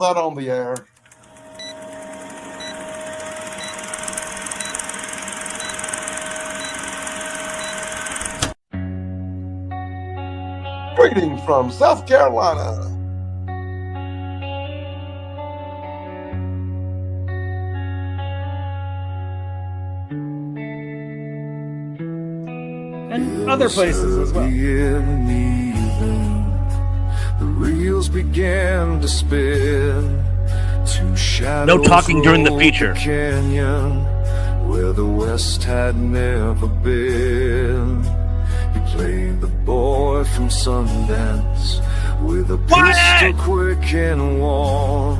That on the air. Greetings from South Carolina. And other places as well. The reels began to spin. No talking during the feature. Canyon, where the West had never been. He played the boy from Sundance with a pistol quick and warm.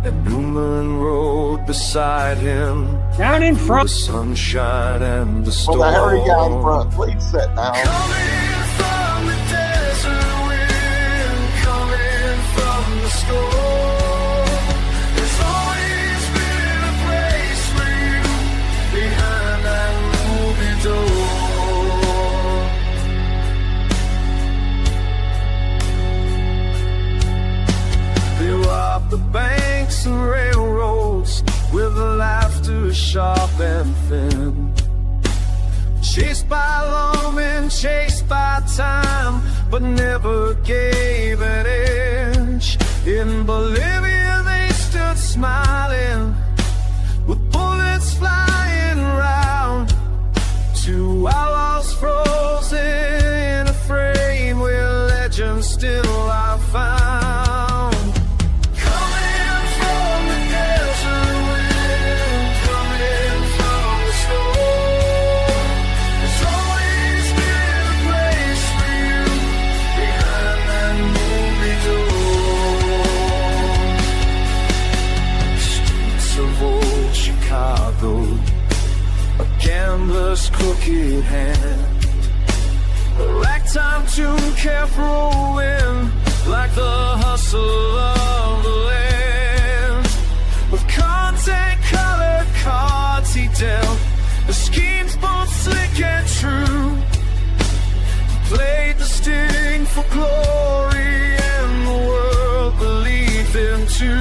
And Newman rode beside him. Down in front. The sunshine and the storm. Well, the hairy guy in front, please sit down. Coming from the desert wind, coming from the storm. There's always been a place for you behind that movie door. They robbed the banks and railroads with laughter sharp and thin. Chased by lawmen, chased by time, but never gave an inch. In Bolivia they stood smiling, with bullets flying round. Two outlaws frozen in a frame where legends still are found. Coming from the desert wind, coming from the storm. There's always been a place for you behind that movie door. Streets of old Chicago, a gambler's crooked hand. The ragtime tune kept rolling like the hustle of the land. With content colored cards he dealt, the schemes both slick and true. He played the sting for glory, and the world believed him too.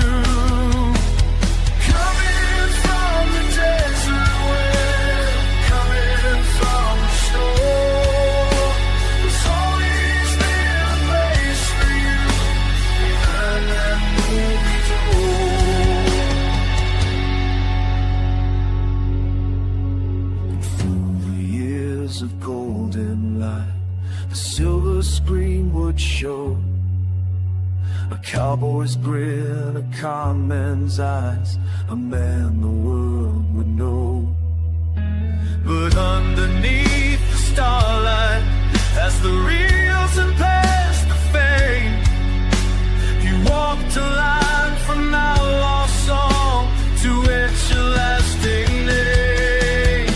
Coming from the desert wind, coming from the storm. There's always been a place for you behind that movie door. Through the years of golden light, the silver screen would show a cowboy's grin, a con man's eyes, a man the world would know. But underneath the starlight, as the reels and past the fame, he walked a line from outlaw song to its lasting name.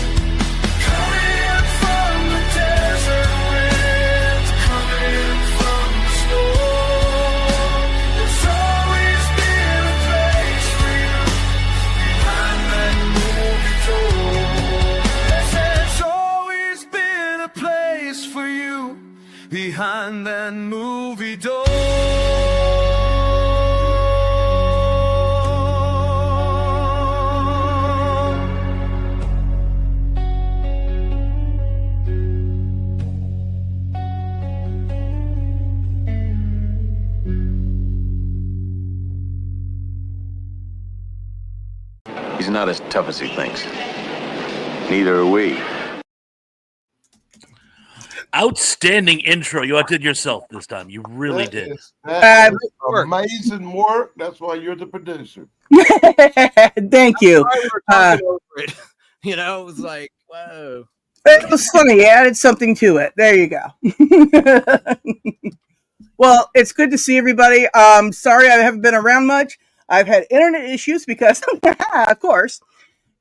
Coming from the desert wind, coming from the storm. There's always been a place for you behind that movie door. There's always been a place for you behind that movie door. He's not as tough as he thinks. Neither are we. Outstanding intro. You outdid yourself this time. You really did. That is amazing work. That's why you're the producer. Thank you. Over it. You know, it was like, whoa. It was funny. You added something to it. There you go. Well, it's good to see everybody. Sorry I haven't been around much. I've had internet issues because, of course.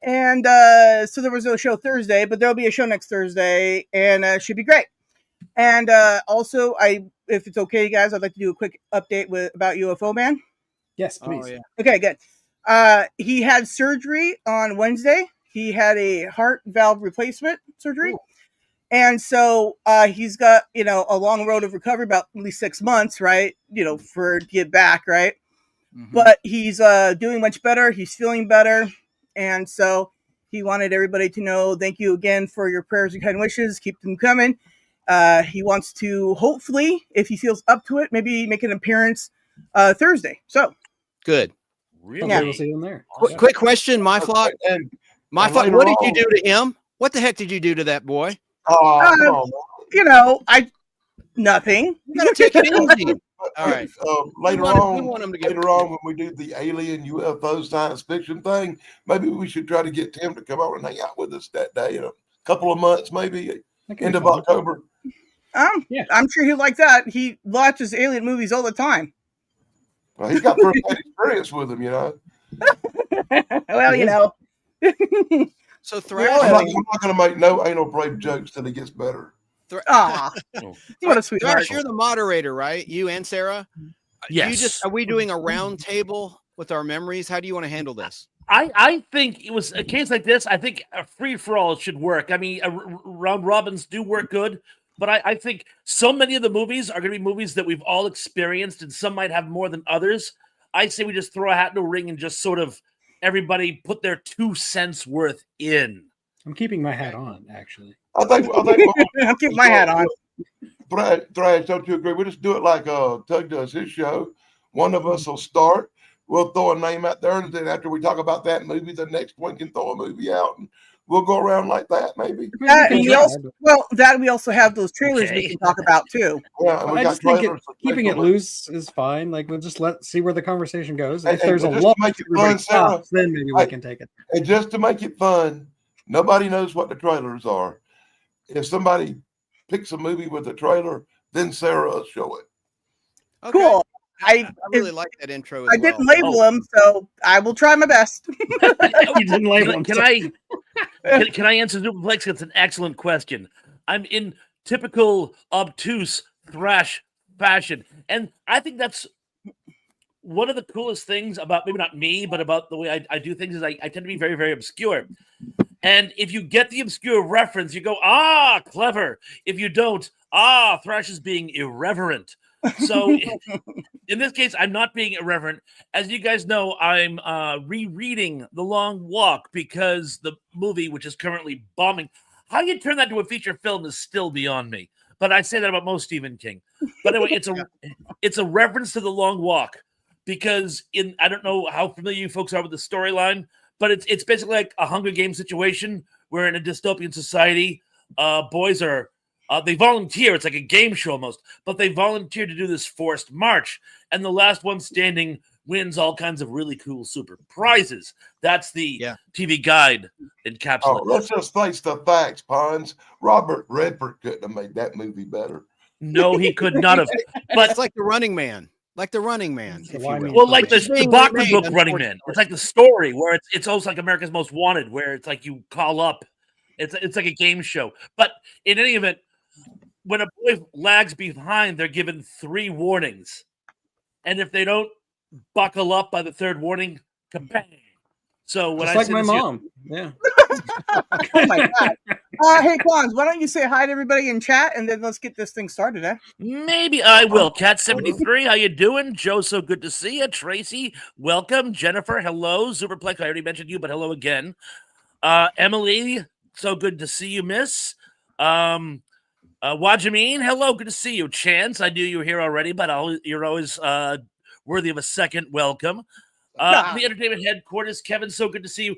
And so there was no show Thursday, but there'll be a show next Thursday, and it should be great. And also, if it's okay, guys, I'd like to do a quick update about UFO Man. Yes, please. Oh, yeah. Okay, good. He had surgery on Wednesday. He had a heart valve replacement surgery. Ooh. And so he's got, a long road of recovery, about at least 6 months, right? For to get back, right? but he's doing much better. He's feeling better. And so he wanted everybody to know, thank you again for your prayers and kind wishes. Keep them coming. He wants to, hopefully, if he feels up to it, maybe make an appearance Thursday. So good. Really? Yeah. We'll see him there. Quick question, Myflock. Myflock, later what did you on- do to him? What the heck did you do to that boy? Oh, come on, you know, nothing. You gotta take it easy. All right. Later we on, want him to get later on, when we do the alien UFO science fiction thing, maybe we should try to get Tim to come over and hang out with us that day in a couple of months, maybe That could end be of fun. October. Yeah. I'm sure he'll like that. He watches alien movies all the time. Well, he's got first-hand experience with them, you know. Well, you know. So I'm Thrash, not going to make no anal rape jokes till he gets better. Aw, what a sweetheart. Thrash, you're the moderator, right? You and Sarah. Yes. Are we doing a round table with our memories? How do you want to handle this? I think it was a case like this. I think a free for all should work. I mean, round robins do work good, but I think so many of the movies are going to be movies that we've all experienced, and some might have more than others. I say we just throw a hat in a ring and just sort of everybody put their 2 cents worth in. I'm keeping my hat on, actually. I think I'll keep my hat on. Thrash, don't you agree? We'll just do it like Tug does his show. One of us will start. We'll throw a name out there, and then after we talk about that movie, the next one can throw a movie out, and we'll go around like that, maybe. And we also have those trailers we can talk about too. Yeah, and we I got just think trailers. keeping it loose is fine. Like, we'll just see where the conversation goes. If And there's a just lot to make it everybody fun, Sarah, stops, then maybe we can take it. And just to make it fun, nobody knows what the trailers are. If somebody picks a movie with a trailer, then Sarah will show it. Okay. Cool. I really like that intro. As I didn't label them, so I will try my best. You didn't label them. Can I answer Duplex? It's an excellent question. I'm in typical obtuse Thrash fashion, and I think that's one of the coolest things about maybe not me, but about the way I do things is I tend to be very, very obscure. And if you get the obscure reference, you go, ah, clever. If you don't, Thrash is being irreverent. So in this case, I'm not being irreverent. As you guys know, I'm rereading The Long Walk because the movie, which is currently bombing, how you turn that to a feature film is still beyond me. But I say that about most Stephen King. But anyway, it's a reference to The Long Walk because I don't know how familiar you folks are with the storyline, but it's basically like a Hunger Games situation where in a dystopian society, boys are they volunteer. It's like a game show almost, but they volunteer to do this forced march, and the last one standing wins all kinds of really cool super prizes. That's the TV guide encapsulated. Oh, let's just face the facts, Pons. Robert Redford couldn't have made that movie better. No, he could not have. But it's like The Running Man. Like The Running Man. If you will. Well, like the Bachman remade, book Running Man. It's like the story where it's almost like America's Most Wanted, where it's like you call up. It's like a game show. But in any event, when a boy lags behind, they're given 3 warnings. And if they don't buckle up by the 3rd warning, kabang. So when Just I like say my this, mom. Yeah. Oh my God. Hey, Pons, why don't you say hi to everybody in chat and then let's get this thing started, eh? Maybe I will. Cat73, how you doing? Joe, so good to see you. Tracy, welcome. Jennifer, hello. Superplex, I already mentioned you, but hello again. Emily, so good to see you, miss. Wajameen, hello, good to see you. Chance, I knew you were here already, but you're always worthy of a second welcome. The entertainment headquarters, Kevin, so good to see you.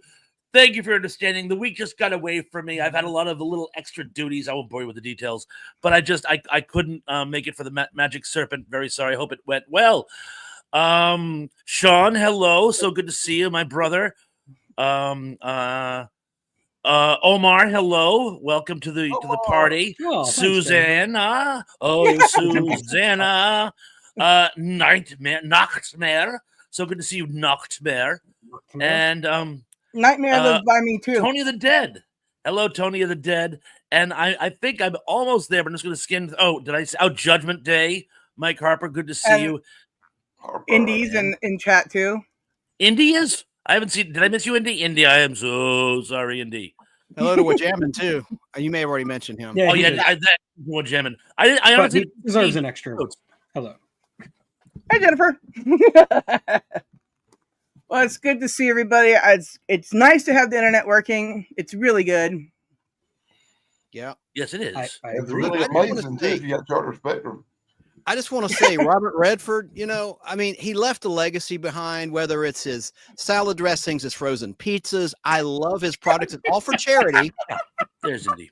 Thank you for understanding. The week just got away from me. I've had a lot of the little extra duties. I won't bore you with the details, but I couldn't make it for the Magic Serpent. Very sorry. Hope it went well. Sean, hello. So good to see you, my brother. Omar, hello. Welcome to the party. Oh, thanks, Susanna. Susanna. Nachtmare. So good to see you, Nachtmare. And Nightmare lives by me too. Tony the Dead. Hello, Tony of the Dead. And I think I'm almost there, but I'm just going to skin. Oh, did I say? Oh, Judgment Day. Mike Harper, good to see you. Indies in chat too. Indies? I haven't seen. Did I miss you, Indy? Indy, I am so sorry, Indy. Hello to Wajamin too. You may have already mentioned him. Yeah, oh yeah, that Wajamin. I honestly deserves an extra. Hello. Hi, Jennifer. Well, it's good to see everybody. It's nice to have the internet working. It's really good. Yeah. Yes, it is. I It's agree. really I just wanna amazing too say- if you got Charter Spectrum. I just want to say, Robert Redford, I mean, he left a legacy behind, whether it's his salad dressings, his frozen pizzas. I love his products. It's all for charity. There's Indy.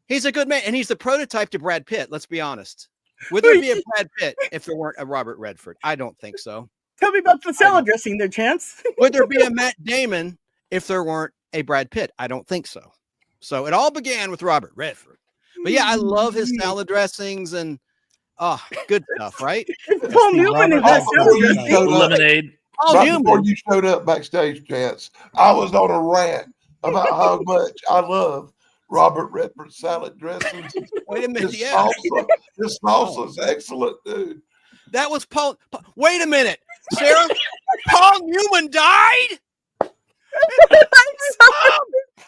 He's a good man. And he's the prototype to Brad Pitt. Let's be honest. Would there be a Brad Pitt if there weren't a Robert Redford? I don't think so. Tell me about the salad dressing there, Chance. Would there be a Matt Damon if there weren't a Brad Pitt? I don't think so. So it all began with Robert Redford. But yeah, I love his salad dressings and good stuff, right? Paul Newman in that salad dressing. Lemonade. Oh, Right Newman. before you showed up backstage, Chance, I was on a rant about how much I love Robert Redford salad dressings. Wait a minute. His Yeah, salsa's excellent, dude. that was Paul. Wait a minute, Sarah. Paul Newman died.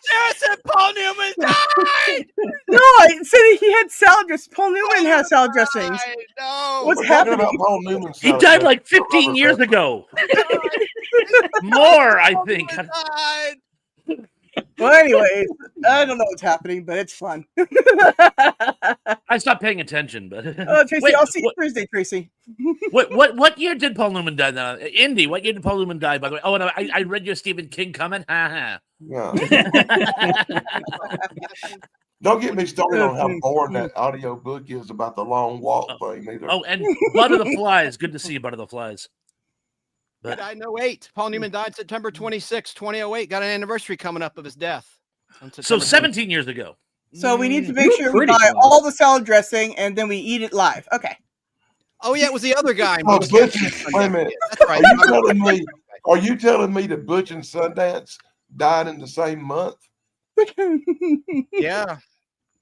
Sarah said Paul Newman died. No, I said he had salad dressings. Paul Newman has salad dressings. I know. What's We're talking happening? about Paul Newman He salad died like dressings, 15 Robert years Redford. ago. More, I Paul think. Newman died. Well, anyways, I don't know what's happening, but it's fun. I stopped paying attention, but Oh, Tracy, Wait, I'll see you what- Thursday, Tracy. what year did Paul Newman die? Now, Indy, what year did Paul Newman die? By the way, oh, and I read your Stephen King comment. Ha Yeah. ha. Don't get me started on how boring that audio book is about the long walk thing either. Oh, and Butter the Flies. Good to see you, Butter the Flies. He died in 08. Paul Newman died September 26, 2008. Got an anniversary coming up of his death. on So September 17 years ago. So we need to make sure we pretty buy close. all the salad dressing and then we eat it live. Okay. Oh yeah, it was the other guy. Oh, Butch Butch and and- Sundance. wait a minute. Yeah, that's right. Are you telling me that Butch and Sundance died in the same month? Yeah,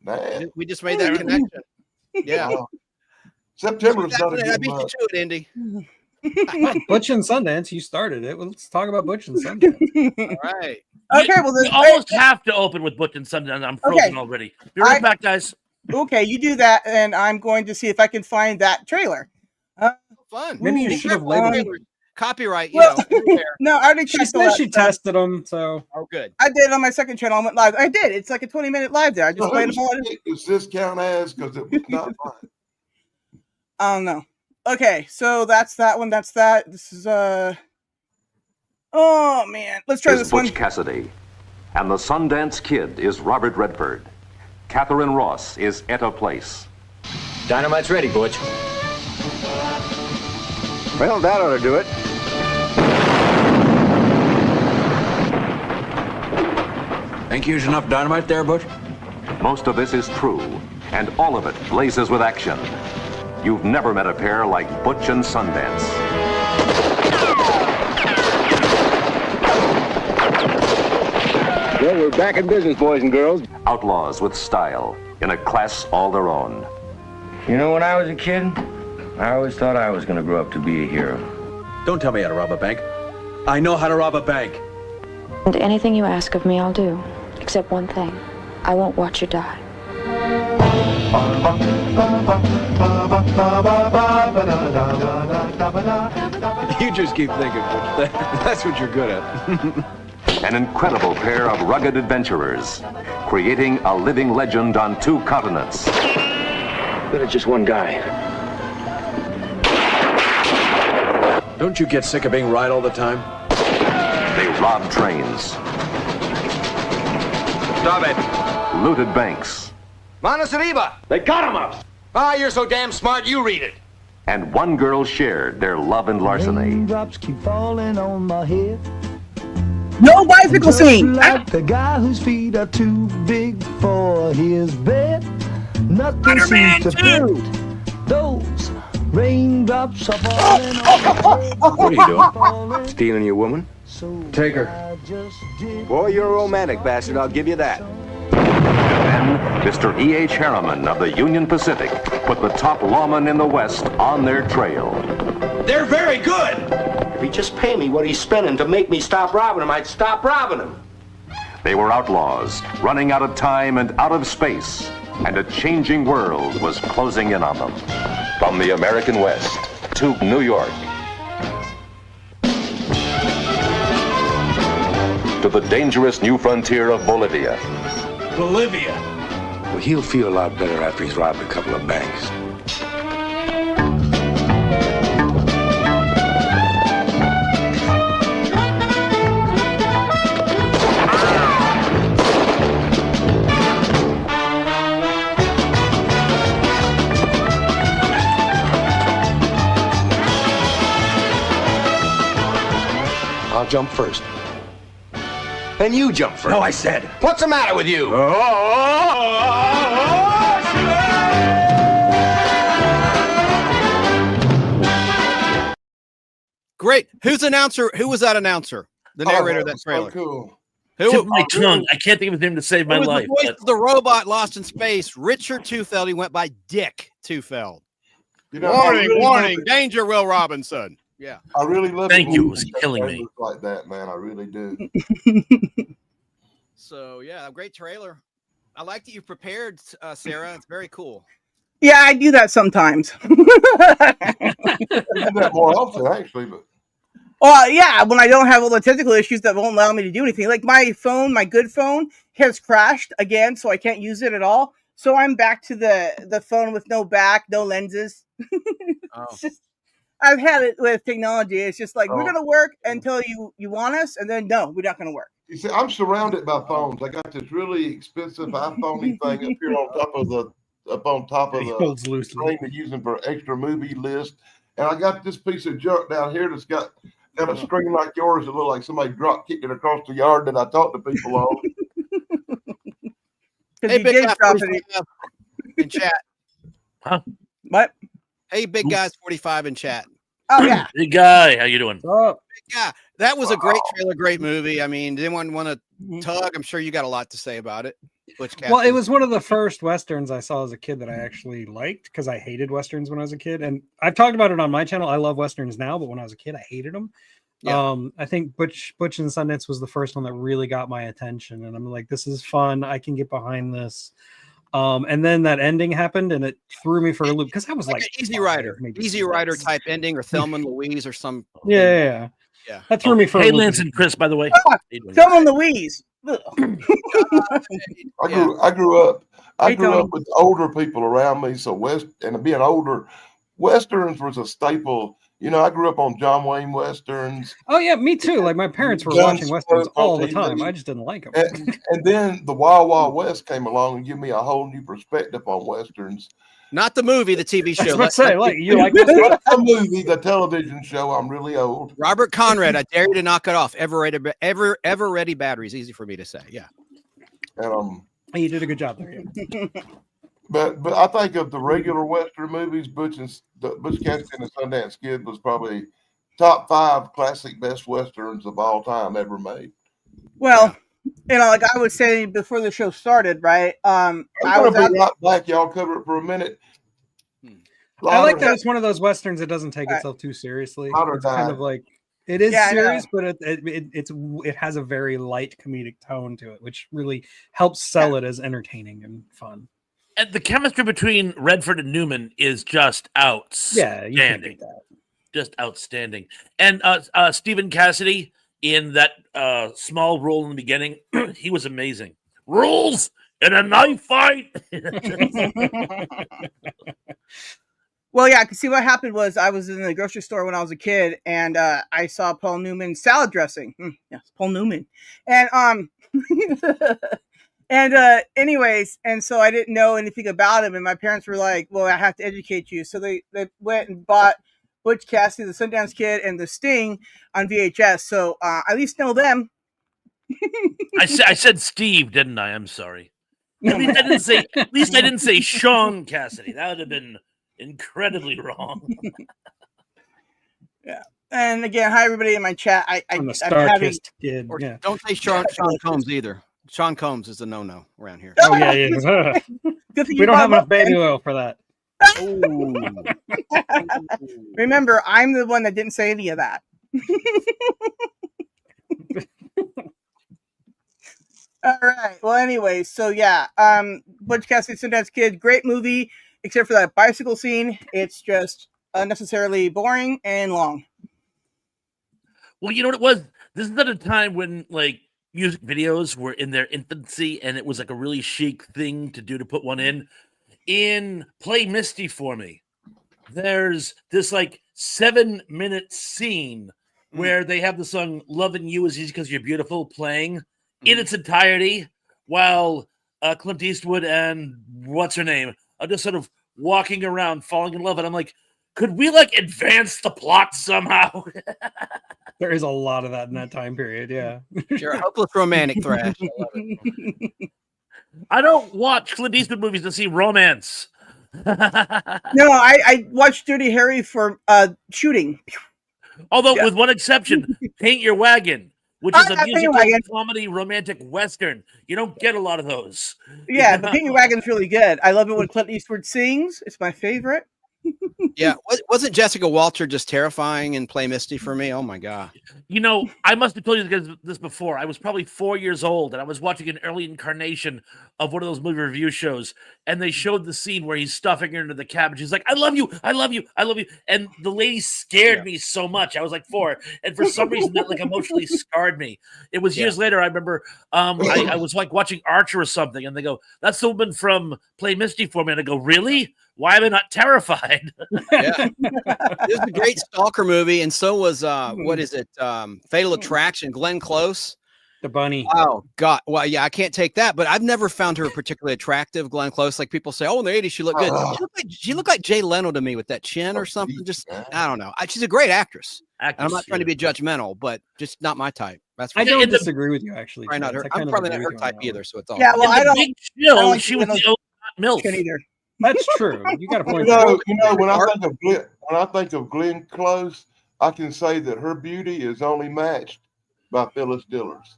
Man, we just made that connection. Yeah. September is not a I good beat you month. to it, Indy. Butch and Sundance, you started it. Well, let's talk about Butch and Sundance. All right. Okay, well We then almost have to open with Butch and Sundance. I'm frozen already. Be right back, guys. okay, you do that, and I'm going to see if I can find that trailer. Fun. Maybe you Be should have careful, labeled. Taylor. Copyright, Well- there. No, I already She checked all said that she stuff. tested them, so Oh, good. I did it on my second channel. I went live. I did. It's like a 20-minute live there. I So just played whose them all. stick does this count as? Because it was not fun. I don't know. Okay, so that's that one. That's that. This is oh man, let's try is this Butch one. Cassidy, and the Sundance Kid is Robert Redford. Catherine Ross is Etta Place. Dynamite's ready, Butch. Well, that ought to do it. Think you use enough dynamite there, Butch? Most of this is true, and all of it blazes with action. You've never met a pair like Butch and Sundance. Well, we're back in business, boys and girls. Outlaws with style, in a class all their own. You know, when I was a kid, I always thought I was going to grow up to be a hero. Don't tell me how to rob a bank. I know how to rob a bank. And anything you ask of me, I'll do. Except one thing. I won't watch you die. You just keep thinking, Butch. That's what you're good at. An incredible pair of rugged adventurers, creating a living legend on 2 continents. But it's just one guy. Don't you get sick of being right all the time? They robbed trains, Stop it. looted banks, Manos arriba. They got him up. Ah, you're so damn smart, you read it. and one girl shared their love and larceny. Drops keep falling on my head. No bicycle scene. Like the guy whose feet are too big for his bed. Nothing seems to fit. Those raindrops are falling on my head. What are you doing? Stealing your woman? Take her. I just did. Boy, you're a romantic bastard, I'll give you that. Then, Mr. E.H. Harriman of the Union Pacific put the top lawman in the West on their trail. They're very good. If he'd just pay me what he's spending to make me stop robbing him, I'd stop robbing him. They were outlaws, running out of time and out of space, and a changing world was closing in on them. From the American West to New York. To the dangerous new frontier of Bolivia. Bolivia. Well, he'll feel a lot better after he's robbed a couple of banks. I'll jump first. Then you jump first. No, I said. What's the matter with you? Great. Who's announcer? Who was that announcer? The narrator of that was so trailer. cool. Who? Tip my tongue. I can't think of his name to save my Who was life. the voice of the robot lost in space? Richard Tufeld. He went by Dick Tufeld. You know, Warning, I really warning, love danger, Will Robinson. Yeah. I really love Thank it you. when It was you killing trailers me. like that, man. I really do. So yeah, a great trailer. I like that you prepared, Sarah. It's very cool. Yeah, I do that sometimes. I do that more often, actually, but Well, yeah, when I don't have all the technical issues that won't allow me to do anything. Like my phone, my good phone, has crashed again, so I can't use it at all. So I'm back to the phone with no back, no lenses. Oh. It's just, I've had it with technology. It's just like, we're Oh. going to work until you want us, and then no, we're not going to work. you see, I'm surrounded by phones. I got this really expensive iPhone thing up here on top of He the holds loosely. screen they're using for extra movie list. And I got this piece of junk down here that's got a screen like yours that look like somebody drop kicked it across the yard that I talk to people on. Hey, You big did guy drop it 45 in chat. What? Hey, big guys 45 in chat. Oh, yeah. Big guy, how you doing? Yeah, that was a great trailer, great movie. I mean, did anyone want to tug? I'm sure you got a lot to say about it. Butch Well, it Cassidy. was one of the first Westerns I saw as a kid that I actually liked because I hated Westerns when I was a kid. And I've talked about it on my channel. I love Westerns now, but when I was a kid, I hated them. Yeah. I think Butch and Sundance was the first one that really got my attention. And I'm like, this is fun. I can get behind this. And then that ending happened and it threw me for a loop because I was like an Easy Rider, maybe Easy 6. Rider type ending, or Thelma and Louise, or some. Yeah. Yeah. That threw me for a Hey, loop. Lance and Chris, by the way. Thelma and Louise. I grew up with older people around me. So being older, Westerns was a staple. You know, I grew up on John Wayne Westerns. Oh yeah, me too. Like my parents were watching Westerns all the time. I just didn't like them. And then the Wild Wild West came along and gave me a whole new perspective on Westerns. Not the movie, the TV show. I was about to say, like, you like the movie, the television show. I'm really old. Robert Conrad. I dare you to knock it off. Ever ready batteries. Easy for me to say. Yeah. And you did a good job there. Yeah. But I think of the regular Western movies, Butch Cassidy and the Sundance Kid was probably top 5 classic best Westerns of all time ever made. Well, you know, like I was saying before the show started, right? I'm gonna be right back. Y'all cover it for a minute. I like that it's one of those Westerns that doesn't take itself too seriously. It's kind of like it is serious, but it has a very light comedic tone to it, which really helps sell it as entertaining and fun. And the chemistry between Redford and Newman is just outstanding. Yeah, you can't beat that. Just outstanding. And Stephen Cassidy in that small role in the beginning, he was amazing. Rules in a knife fight. Well, yeah, because see what happened was I was in the grocery store when I was a kid, and I saw Paul Newman's salad dressing. Yes, Paul Newman, and anyways, and so I didn't know anything about him, and my parents were like, "Well, I have to educate you." So they went and bought Butch Cassidy, the Sundance Kid, and The Sting on VHS. So I at least know them. I said Steve, didn't I? I'm sorry. At least I didn't say Sean Cassidy. That would have been incredibly wrong. Yeah. And again, hi everybody in my chat. I'm the Star-Kissed kid. Yeah. Don't say Sean Combs either. Sean Combs is a no-no around here. Oh yeah. We don't have enough baby oil for that. Remember, I'm the one that didn't say any of that. All right. Well, anyway, so yeah, Butch Cassidy, Sundance Kid, great movie, except for that bicycle scene. It's just unnecessarily boring and long. Well, you know what it was? This is at a time when like music videos were in their infancy, and it was like a really chic thing to do to put one in. In Play Misty for Me, there's this like 7-minute scene where they have the song "Loving You Is Easy Because You're Beautiful" playing in its entirety, while Clint Eastwood and what's her name are just sort of walking around falling in love. And I'm like, could we like advance the plot somehow? There is a lot of that in that time period. Yeah. You're a hopeless romantic, Thrash. I love it. I don't watch Clint Eastwood movies to see romance. No, I watched Dirty Harry for shooting. Although with one exception, Paint Your Wagon, which is a musical comedy romantic western. You don't get a lot of those. Yeah, but Paint Your Wagon's really good. I love it when Clint Eastwood sings. It's my favorite. Yeah, wasn't Jessica Walter just terrifying in Play Misty for me? Oh my god! You know, I must have told you this before. I was probably 4 years old, and I was watching an early incarnation of one of those movie review shows, and they showed the scene where he's stuffing her into the cabbage. He's like, "I love you, I love you, I love you," and the lady scared me so much. I was like 4, and for some reason that like emotionally scarred me. It was years later. I remember I was like watching Archer or something, and they go, "That's the woman from Play Misty for Me," and I go, "Really? Why am I not terrified?" Yeah, it was a great stalker movie, and so was what is it? Fatal Attraction. Glenn Close, the bunny. Oh God! Well, yeah, I can't take that, but I've never found her particularly attractive. Glenn Close, like people say, oh, in the '80s she looked good. She looked like Jay Leno to me with that chin or something. Just I don't know. She's a great actress. And I'm not trying to be judgmental, but just not my type. That's I don't disagree with you actually. Probably not her. I'm probably not her type either. So it's all well. I don't. She was the MILF either. That's true. You got a point. You know, when I think of Glenn Close, I can say that her beauty is only matched by Phyllis Diller's.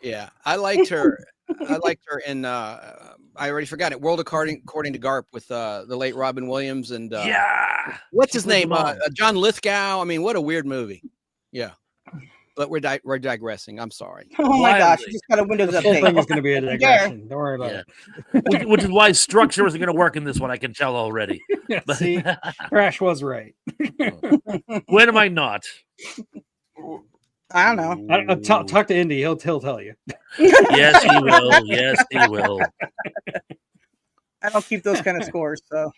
Yeah, I liked her. I liked her in I already forgot it. World According to Garp with the late Robin Williams and what's his name? John Lithgow. I mean, what a weird movie. Yeah. But we're digressing. I'm sorry. Oh my gosh! You just got a Windows update. The whole thing is going to be a digression. Don't worry about it. Which is why structure isn't going to work in this one. I can tell already. But, see, Crash was right. When am I not? I don't know. Talk to Indy. He'll tell you. Yes, he will. Yes, he will. I don't keep those kind of scores, so.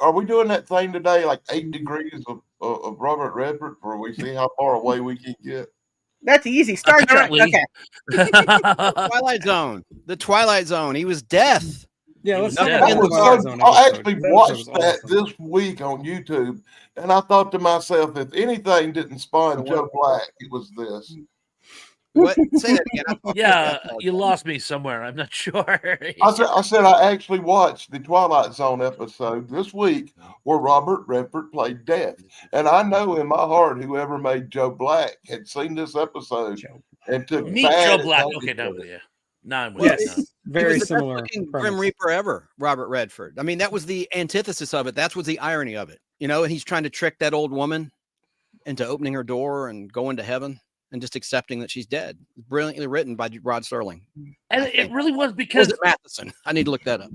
Are we doing that thing today, like 8 degrees of Robert Redford, where we see how far away we can get? That's easy. Star Trek. Okay. Twilight Zone. The Twilight Zone. He was death. Yeah, let's I actually watched that this week on YouTube, and I thought to myself, if anything didn't spawn Joe Black, it was this. What? Say that again. Yeah, you lost me somewhere. I'm not sure. I said I actually watched the Twilight Zone episode this week where Robert Redford played Death. And I know in my heart whoever made Joe Black had seen this episode and took Joe Black. Okay, no, yeah. No, I'm with you. Very similar. Grim Reaper ever, Robert Redford. I mean, that was the antithesis of it. That was the irony of it. You know, and he's trying to trick that old woman into opening her door and going to heaven. And just accepting that she's dead. Brilliantly written by Rod Serling. And it really was because was it Matheson. I need to look that up.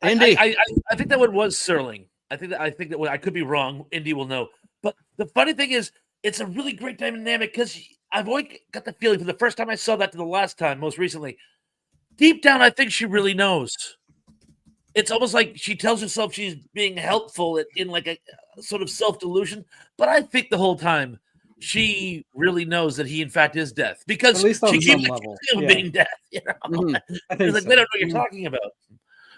Indy. I think that one was Serling. I think that one, I could be wrong. Indy will know. But the funny thing is, it's a really great dynamic because I've always got the feeling from the first time I saw that to the last time, most recently, deep down, I think she really knows. It's almost like she tells herself she's being helpful in like a sort of self-delusion. But I think the whole time, she really knows that he, in fact, is death because at least on she some keeps level being death. You know? I think like, they don't know what you're talking about.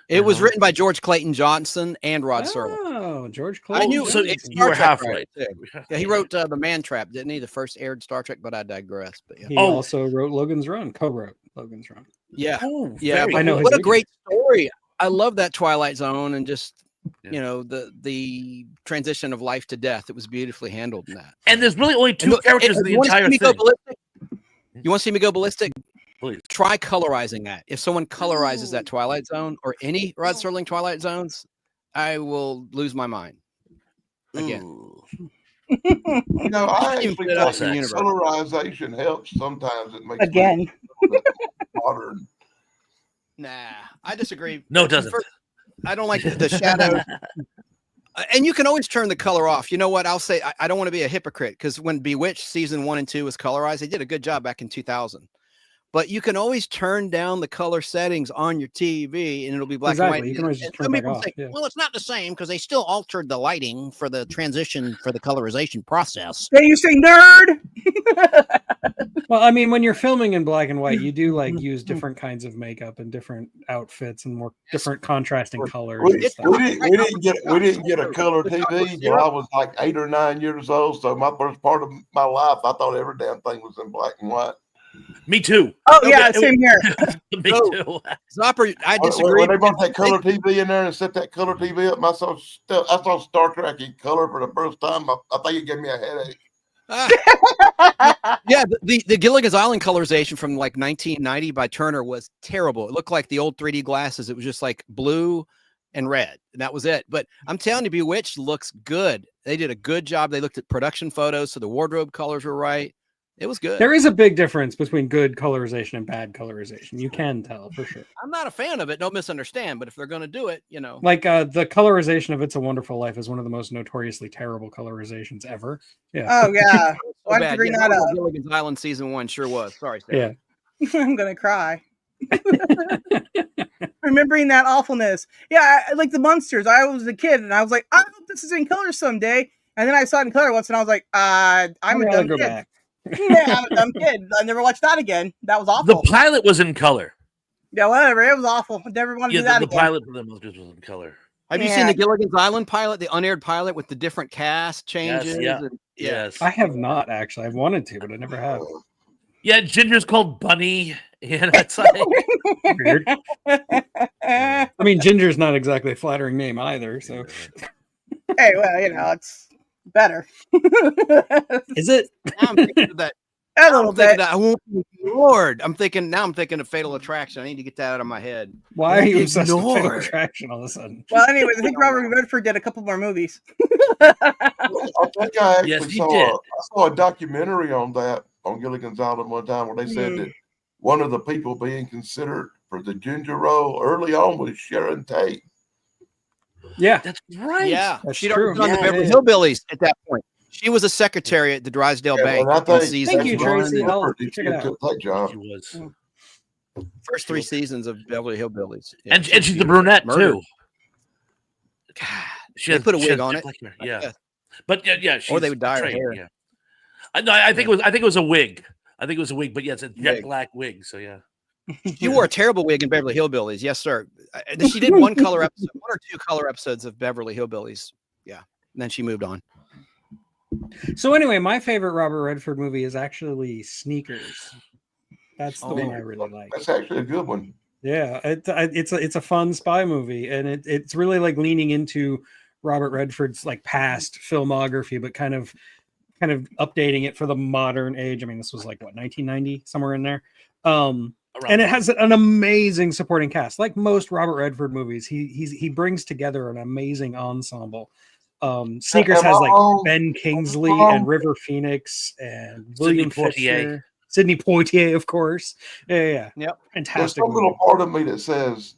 It was written by George Clayton Johnson and Rod Serling. Oh, George Clayton. I knew. So you were half right. Yeah, he wrote The Man Trap, didn't he? The first aired Star Trek, but I digress. But yeah. He also wrote Logan's Run. Co-wrote Logan's Run. Yeah, oh, yeah. I know. What a great story! I love that Twilight Zone and just. You know, the transition of life to death. It was beautifully handled in that. And there's really only two characters in the entire thing. You want to see me go ballistic? Please. Try colorizing that. If someone colorizes that Twilight Zone or any Rod Serling Twilight Zones, I will lose my mind. Again. You know, I actually think colorization helps sometimes. It makes again modern. Nah, I disagree. No, it doesn't. I don't like the shadow. And you can always turn the color off. You know what? I'll say I don't want to be a hypocrite because when Bewitched season 1 and 2 was colorized, they did a good job back in 2000. But you can always turn down the color settings on your TV and it'll be black and white. You can always just turn it off. Yeah. Well, it's not the same because they still altered the lighting for the transition for the colorization process. Hey, you say nerd? Well, I mean, when you're filming in black and white, you do like use different kinds of makeup and different outfits and more different contrasting colors. We didn't get a color TV until I was like 8 or 9 years old. So my first part of my life, I thought every damn thing was in black and white. Me too. Oh yeah, same here. Me too. Zopper, I disagree. When they brought that color TV in there and set that color TV up, I saw Star Trek in color for the first time. I think it gave me a headache. Yeah, the Gilligan's Island colorization from like 1990 by Turner was terrible. It looked like the old 3D glasses. It was just like blue and red, and that was it. But I'm telling you, Bewitched looks good. They did a good job. They looked at production photos, so the wardrobe colors were right. It was good. There is a big difference between good colorization and bad colorization. You can tell for sure. I'm not a fan of it. Don't misunderstand. But if they're going to do it, you know, like the colorization of It's a Wonderful Life is one of the most notoriously terrible colorizations ever. Yeah. Oh yeah. Why did you bring that up? Gilligan's Island season 1 sure was. Sorry, Sarah. Yeah. I'm gonna cry. Remembering that awfulness. Yeah, like the Munsters. I was a kid and I was like, I hope this is in color someday. And then I saw it in color once and I was like, I'm a dumb kid. Back. Yeah, I'm a dumb kid. I never watched that again. That was awful. The pilot was in color. Yeah, whatever. It was awful. I never want to do that the again. pilot for them was in color. Have you seen the Gilligan's Island pilot, the unaired pilot with the different cast changes? Yes. I have not actually. I've wanted to, but I never have. Yeah, Ginger's called Bunny. Yeah, that's like weird. I mean, Ginger's not exactly a flattering name either. So, hey, well, you know, it's better. Is it? Now I'm thinking of that. A little bit. I won't be ignored. I'm thinking of Fatal Attraction. I need to get that out of my head. Why are you obsessed with Fatal Attraction all of a sudden? Well, anyway, I think Robert Redford did a couple more movies. I think I actually saw a documentary on Gilligan's Island one time where they said that one of the people being considered for the Ginger role early on was Sharon Tate. Yeah, that's right. Yeah, that's she'd true. already done the Beverly Hillbillies at that point. She was a secretary at the Drysdale Bank. Thank you, Tracy. I'll check it out. That job. She was. First 3 seasons of Beverly Hillbillies. Yeah, and she's the brunette too. God, they put a wig on it. Yeah. But yeah, or they would dye her hair. Yeah. I think it was a wig. I think it was a wig, but yes, it's a jet black wig. So yeah. She wore a terrible wig in Beverly Hillbillies. Yes, sir. She did one or 2 color episodes of Beverly Hillbillies. Yeah. And then she moved on. So anyway, my favorite Robert Redford movie is actually Sneakers. That's the one I really like. That's actually a good one. Yeah, it's a fun spy movie, and it's really like leaning into Robert Redford's like past filmography, but kind of updating it for the modern age. I mean, this was like what, 1990, somewhere in there. And it has an amazing supporting cast, like most Robert Redford movies. He brings together an amazing ensemble. Sneakers has like Ben Kingsley and River Phoenix and William Fisher, Sidney Poitier, of course. Yeah. Yep. Fantastic. There's some little part of me that says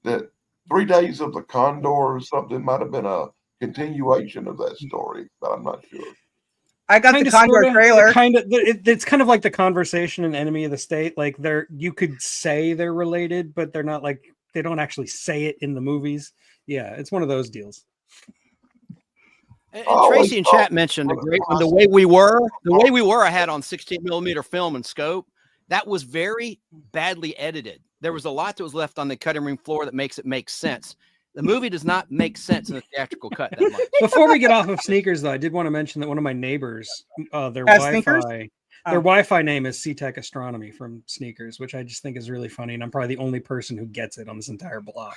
that 3 Days of the Condor or something might have been a continuation of that story, but I'm not sure. I got the Condor trailer. It's kind of like The Conversation and Enemy of the State. Like you could say they're related, but they're not. Like they don't actually say it in the movies. Yeah, it's one of those deals. And Tracy in chat mentioned a great one. The way we were, I had on 16mm film and scope. That was very badly edited. There was a lot that was left on the cutting room floor that makes it make sense. The movie does not make sense in the theatrical cut that much. Before we get off of Sneakers, though, I did want to mention that one of my neighbors, their Wi-Fi name is C-Tech Astronomy from Sneakers, which I just think is really funny, and I'm probably the only person who gets it on this entire block.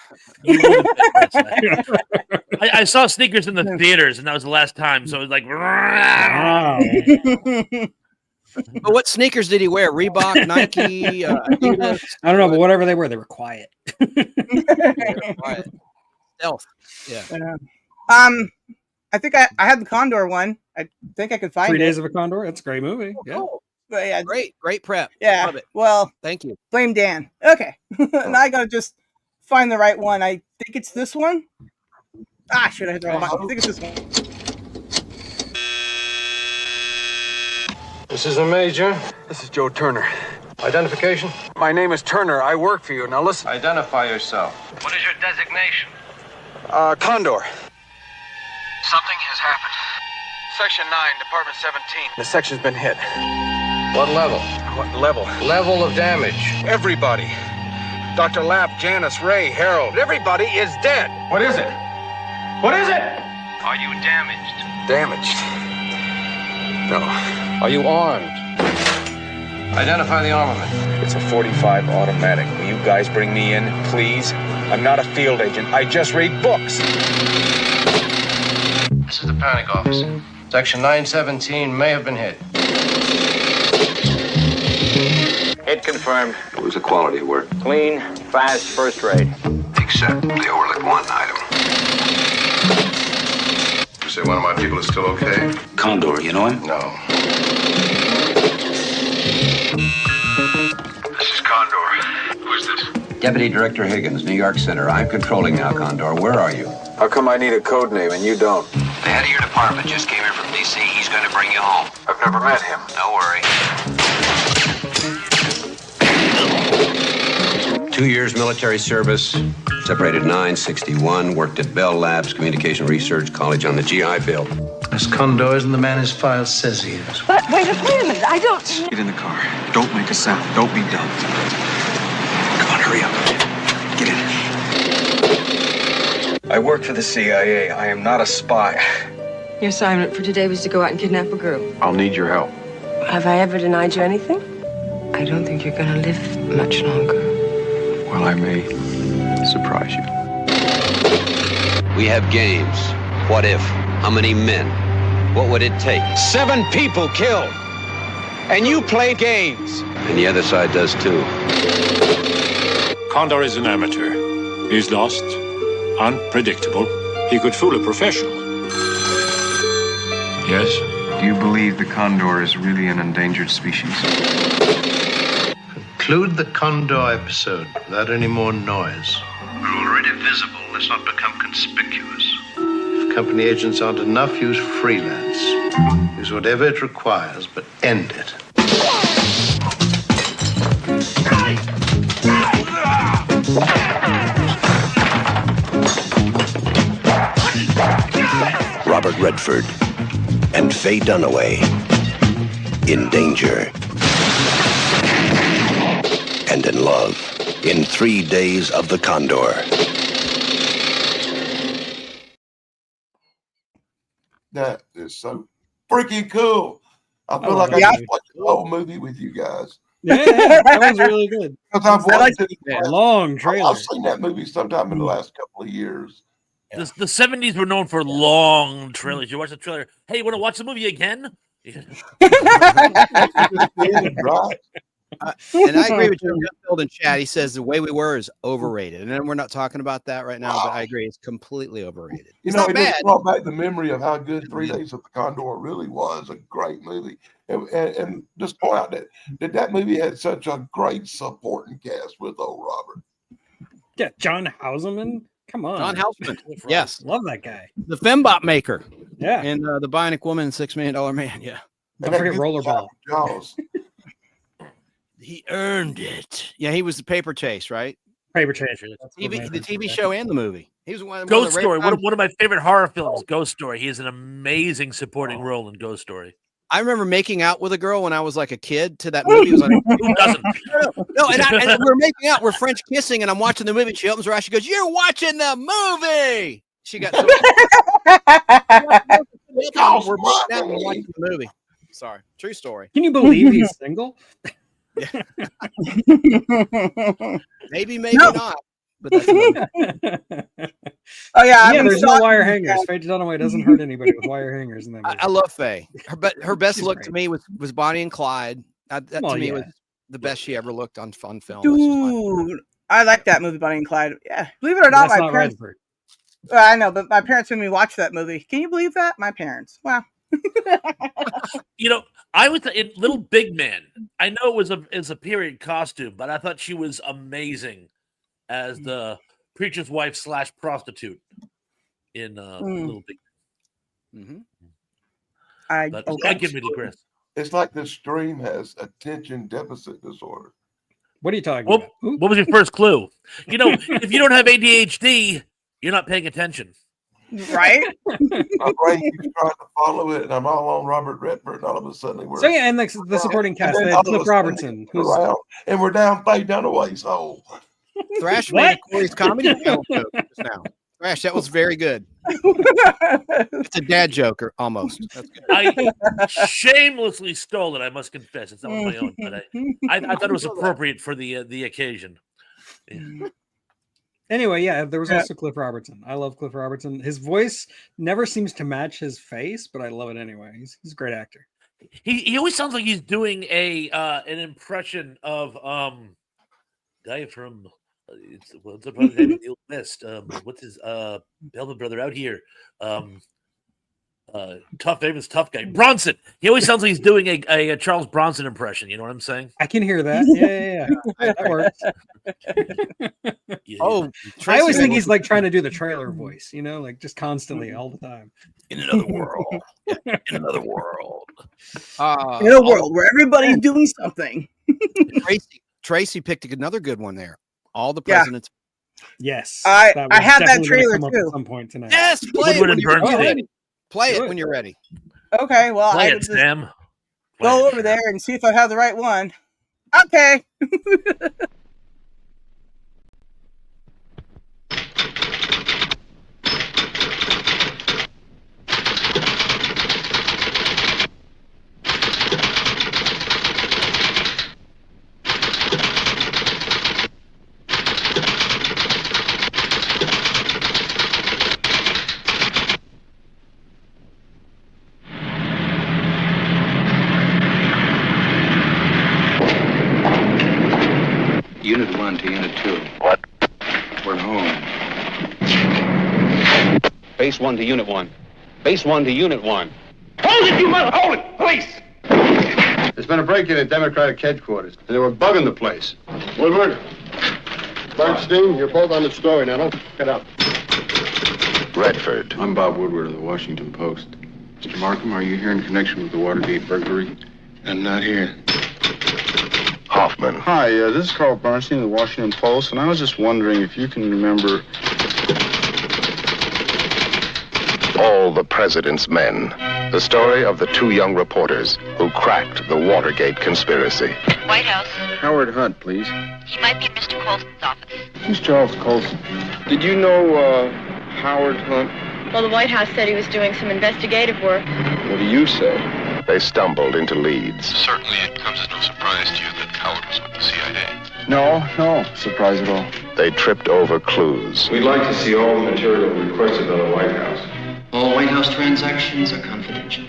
I saw Sneakers in the theaters, and that was the last time, so it was like... Wow. But what sneakers did he wear? Reebok, Nike, Adidas? I don't know, but whatever they were quiet. Stealth. Yeah. I think I had the Condor one. I think I could find 3 Days of a Condor. That's a great movie. Yeah. Cool. But yeah, great prep. Yeah. Love it. Well, thank you. Blame Dan. Okay. Now I gotta just find the right one. I think it's this one. Ah, should I hit the wrong button? I think it's this one. This is the Major. This is Joe Turner. Identification? My name is Turner. I work for you. Now listen. Identify yourself. What is your designation? Condor. Something has happened. Section 9, Department 17. The section's been hit. What level? What level? Level of damage. Everybody. Dr. Lapp, Janice, Ray, Harold. Everybody is dead. What is it? What is it? Are you damaged? Damaged? No. Are you armed? Identify the armament. It's a .45 automatic. Will you guys bring me in, please? I'm not a field agent. I just read books. This is the panic office. Section 917 may have been hit. Hit confirmed. It was the quality of work. Clean, fast, first rate. Except they overlooked one item. You say one of my people is still okay? Condor, you know him? No. This is Condor. Who is this? Deputy Director Higgins, New York Center. I'm controlling now, Condor. Where are you? How come I need a code name and you don't? The head of your department just came in from D.C. He's going to bring you home. I've never met him. Don't worry. 2 years military service, separated 961, worked at Bell Labs, Communication Research College on the GI Bill. This Condor isn't the man his file says he is. But wait a minute, I don't... Get in the car. Don't make a sound. Don't be dumb. Come on, hurry up. Get in. I work for the CIA. I am not a spy. Your assignment for today was to go out and kidnap a girl. I'll need your help. Have I ever denied you anything? I don't think you're going to live much longer. Well, I may surprise you. We have games. What if? How many men? What would it take? 7 people killed. And you play games. And the other side does too. Condor is an amateur. He's lost, unpredictable. He could fool a professional. Yes? Do you believe the condor is really an endangered species? Conclude the Condor episode without any more noise. We're already visible. Let's not become conspicuous. If company agents aren't enough, use freelance. Use whatever it requires, but end it. Robert Redford and Faye Dunaway in danger and in love in 3 days of the Condor. That is so freaking cool. I feel like I just watched the whole movie with you guys. Yeah, that was really good. I've watched it. Long trailer. I've seen that movie sometime in the last couple of years. The 70s were known for long trailers. You watch the trailer. Hey, you want to watch the movie again? And I agree with Jim Gutfeld in chat. He says the way we were is overrated. And then we're not talking about that right now, but I agree. It's completely overrated. You know, it just brought back the memory of how good 3 Days of the Condor really was. A great movie. And just point out that movie had such a great supporting cast with old Robert. Yeah, John Houseman. Come on. John Houseman. Yes. Love that guy. The Fembot maker. Yeah. And the Bionic Woman, $6 Million Man. Yeah. Don't forget Rollerball. He earned it. Yeah, he was the Paper Chase, right? Paper Chase. The TV show and the movie. He was one. Ghost Story. One of my favorite horror films. Ghost Story. He has an amazing supporting role in Ghost Story. I remember making out with a girl when I was like a kid to that movie. It was like, who doesn't? No, and we're making out. We're French kissing, and I'm watching the movie. She opens her eyes. She goes, "You're watching the movie." She got so we're making out and watching the movie. Sorry, true story. Can you believe he's single? Maybe not. But that's oh yeah, there's no wire hangers. Faye Dunaway doesn't hurt anybody with wire hangers in that movie. I love Faye. Her best look to me was Bonnie and Clyde. That to me was the best she ever looked on film. Dude, I like that movie, Bonnie and Clyde. Yeah, believe it or not, my parents. Well, I know, but my parents made me watch that movie. Can you believe that? My parents. Wow. You know, I was in Little Big Man. I know it was a period costume, but I thought she was amazing as the preacher's wife / prostitute in Little Big. Mm-hmm. I give me the Chris. It's like the stream has attention deficit disorder. What are you talking about? What was your first clue? You know, if you don't have ADHD, you're not paying attention. Right? My brain keeps trying to follow it, and I'm all on Robert Redford, and all of a sudden we're... So yeah, and the supporting cast, they had Cliff Robertson. Around, and we're down Faye Dunaway's hole. Thrash made a Corey's comedy joke just now. Thrash, that was very good. It's a dad joke, almost. That's good. I shamelessly stole it, I must confess. It's not my own, but I thought it was appropriate for the occasion. Yeah. Anyway, yeah, there was also Cliff Robertson. I love Cliff Robertson. His voice never seems to match his face, but I love it anyway. He's a great actor. He always sounds like he's doing an impression of guy from what's the brother name? List. What's his elder brother out here? Famous tough guy. Bronson. He always sounds like he's doing a Charles Bronson impression. You know what I'm saying? I can hear that. Yeah. That works. I always think he's like trying to do the trailer voice, you know, like just constantly all the time. In another world. In another world. In a world where everybody's doing something. Tracy picked another good one there. All the presidents. Yes. I had that trailer too. At some point tonight. Yes, play it when you're ready. Play it when you're ready. Okay, well, Play I it, just Sam. go over there and see if I have the right one. Okay. Unit 1 to Unit 2. What? We're home. Base 1 to Unit 1. Base 1 to Unit 1. Hold it, you mother! Hold it, police! There's been a break-in at Democratic headquarters, and they were bugging the place. Woodward, Bernstein, you're both on the story now. Don't get up. Redford. I'm Bob Woodward of the Washington Post. Mr. Markham, are you here in connection with the Watergate burglary? I'm not here. Hoffman. Hi, this is Carl Bernstein of the Washington Post, and I was just wondering if you can remember... All the President's Men. The story of the two young reporters who cracked the Watergate conspiracy. White House. Howard Hunt, please. He might be in Mr. Colson's office. Who's Charles Colson? Did you know, Howard Hunt? Well, the White House said he was doing some investigative work. What do you say? They stumbled into leads. Certainly it comes as no surprise to you that Howard was with the CIA. No surprise at all. They tripped over clues. We'd like to see all the material requested by the White House. All White House transactions are confidential.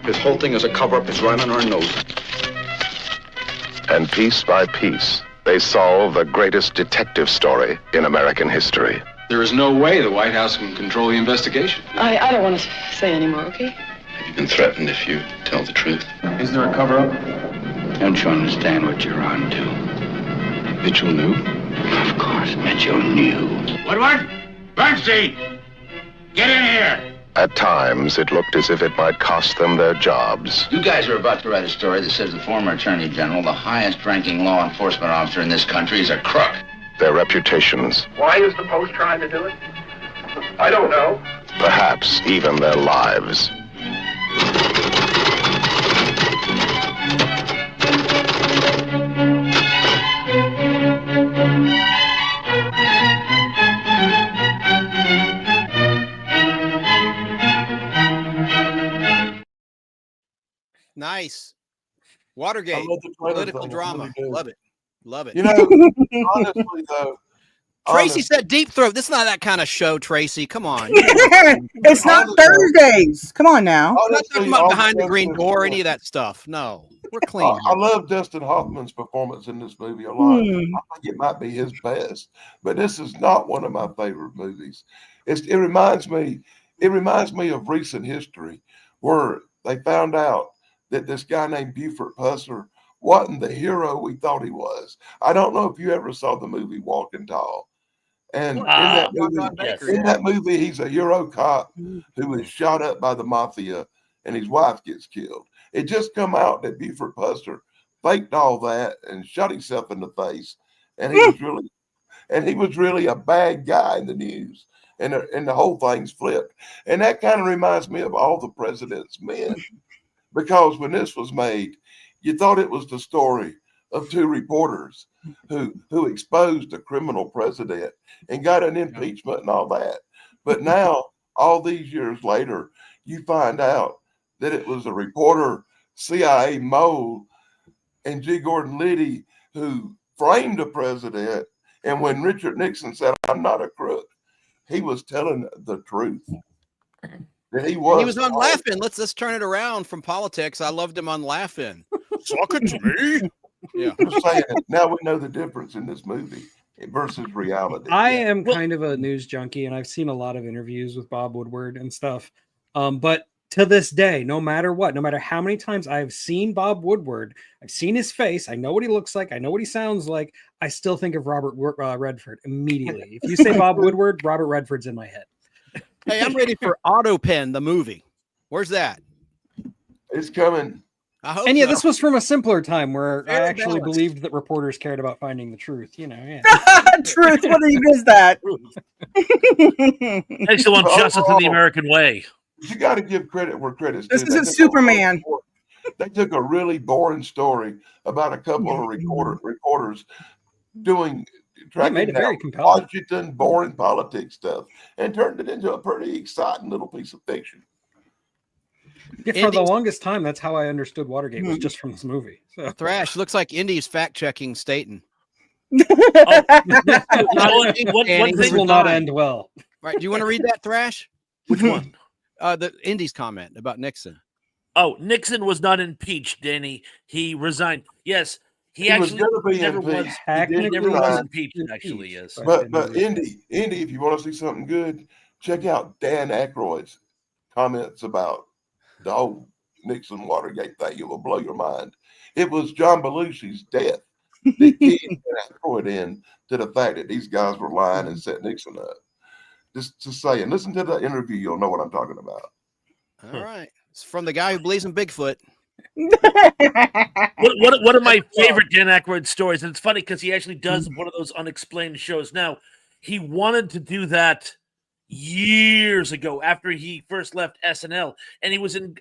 This whole thing is a cover-up. It's right on our nose. And piece by piece, they solve the greatest detective story in American history. There is no way the White House can control the investigation. I don't want to say any more, okay? Have you been threatened if you tell the truth? Is there a cover-up? Don't you understand what you're on to? Mitchell knew? Of course, Mitchell knew. Woodward! Bernstein! Get in here! At times, it looked as if it might cost them their jobs. You guys are about to write a story that says the former Attorney General, the highest-ranking law enforcement officer in this country, is a crook. Their reputations. Why is the Post trying to do it? I don't know. Perhaps even their lives. Nice. Watergate. Political drama. Really love it. Love it. You know, honestly, though. Tracy said Deep Throat. This is not that kind of show, Tracy. Come on. It's not Thursdays. Come on now. I'm not talking about Behind the Green Door, any of that stuff. No. We're clean. I love Dustin Hoffman's performance in this movie a lot. I think it might be his best, but this is not one of my favorite movies. It reminds me of recent history where they found out that this guy named Buford Pussler wasn't the hero we thought he was. I don't know if you ever saw the movie Walking Tall. And in that movie, he's a Euro cop who was shot up by the mafia, and his wife gets killed. It just come out that Buford Puster faked all that and shot himself in the face, and he was really a bad guy in the news, and the whole thing's flipped. And that kind of reminds me of All the President's Men, because when this was made, you thought it was the story of two reporters who exposed a criminal president and got an impeachment and all that. But now, all these years later, you find out that it was a reporter, CIA mole, and G. Gordon Liddy who framed the president. And when Richard Nixon said, "I'm not a crook," he was telling the truth. That he was on Laugh-In. Let's turn it around from politics. I loved him on Laugh-In. Suck it to me. Yeah. I'm saying, now we know the difference in this movie versus reality. I am kind of a news junkie, and I've seen a lot of interviews with Bob Woodward and stuff. But to this day, no matter what, no matter how many times I've seen Bob Woodward, I've seen his face, I know what he looks like, I know what he sounds like, I still think of Robert Redford immediately. If you say Bob Woodward, Robert Redford's in my head. Hey, I'm ready for Autopen, the movie. Where's that? It's coming. I hope And yeah, so. this was from a simpler time where Very I actually balanced. believed that reporters cared about finding the truth. You know, yeah. Truth. What do you miss that? They still want justice in the American way. You got to give credit where credit's due. This isn't Superman. They took a really boring story about a couple of reporters made it very compelling. Washington boring politics stuff and turned it into a pretty exciting little piece of fiction. Yeah, for the longest time, that's how I understood Watergate was just from this movie. So. Thrash looks like Indy's fact-checking Staten. This will not end well. Right? Do you want to read that, Thrash? Which one? The Indy's comment about Nixon. Oh, Nixon was not impeached, Danny. He resigned. Yes, he actually never was. He never was impeached. Actually, yes. But Indy, if you want to see something good, check out Dan Aykroyd's comments about the whole Nixon Watergate thing. It will blow your mind. It was John Belushi's death that keyed Dan Aykroyd in to the fact that these guys were lying and set Nixon up. Just to say, and listen to the interview, you'll know what I'm talking about. All right. It's from the guy who believes in Bigfoot. One of my favorite Dan Aykroyd stories, and it's funny because he actually does one of those unexplained shows. Now, he wanted to do that years ago after he first left SNL, and he was in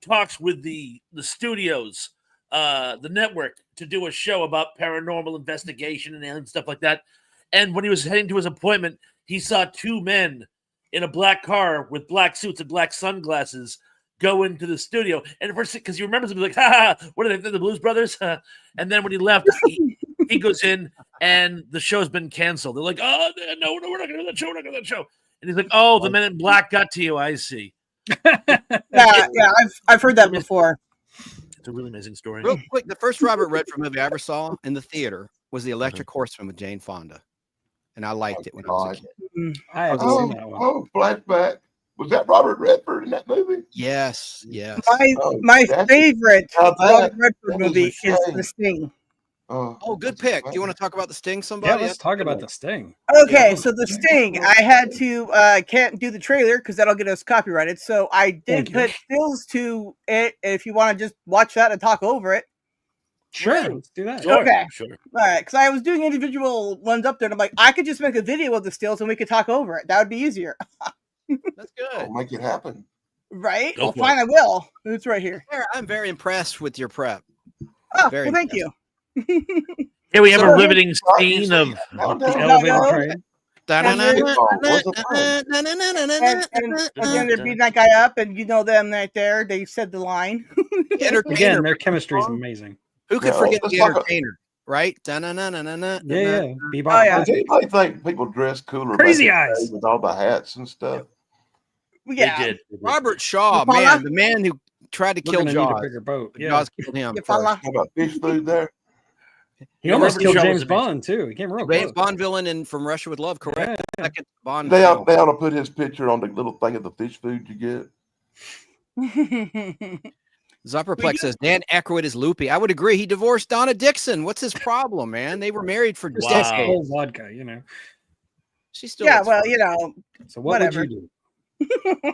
talks with the studios, the network, to do a show about paranormal investigation and alien stuff like that. And when he was heading to his appointment, he saw two men in a black car with black suits and black sunglasses go into the studio. And first, because he remembers him, like, ha, what are they, the Blues Brothers? And then when he left, he goes in and the show's been canceled. They're like, oh, no, we're not going to do that show. We're not going to do that show. And he's like, oh, the men in black got to you. I see. Yeah, I've heard that before. It's a really amazing story. Real quick, the first Robert Redford movie I ever saw in the theater was The Electric Horseman with Jane Fonda. And I liked it when I was a kid. I haven't seen that one. Oh, flashback. Was that Robert Redford in that movie? Yes. My favorite Robert Redford movie is The Sting. Oh, good pick. Do you want to talk about The Sting, somebody? Yeah, let's talk about The Sting. Okay, so The Sting, I had to can't do the trailer because that'll get us copyrighted. So I did put stills to it. If you want to just watch that and talk over it. Sure, let's do that. Okay. Sure. All right, because I was doing individual ones up there, and I'm like, I could just make a video of the stills and we could talk over it. That would be easier. That's good. I'll make it happen. Right? Well, fine, I will. It's right here. I'm very impressed with your prep. Oh, well, thank you. Here we have a riveting scene of the elevator train. And then they're beating that guy up, and you know them right there. They said the line. Again, their chemistry is amazing. Who could forget the entertainer, right? Yeah. Does anybody think people dress cooler? Crazy eyes with all the hats and stuff. Yeah, they did. Robert Shaw, man, the man who tried to kill Jaws. A bigger boat. Yeah. Jaws killed him. How about fish food there? He almost killed James Bond too. He came real close. James Bond villain in From Russia with Love, correct? Yeah. Second Bond. They ought to put his picture on the little thing of the fish food you get. Zopperplex says Dan Aykroyd is loopy. I would agree. He divorced Donna Dixon. What's his problem, man? They were married for decades. Cold vodka, you know. She still. Yeah, well, you know. So what whatever. would you do?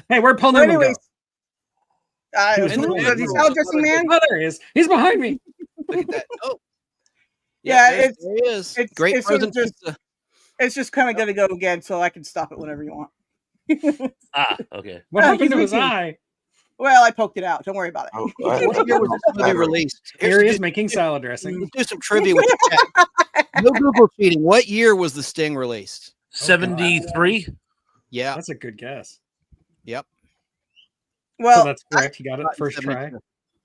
Hey, where'd Paul Newman go? The salad dressing man. Oh, there he is. He's behind me. Look at that. Oh, yeah, there he is. Great frozen pizza. It's just kind of going to go again, so I can stop it whenever you want. Okay. What happened to his eye? Well, I poked it out. Don't worry about it. What year was this movie released? Here he is making salad dressing. Let's do some trivia with the chat. No Google cheating. What year was The Sting released? 73. Yeah, that's a good guess. Yep. Well, so that's correct. He got it first try.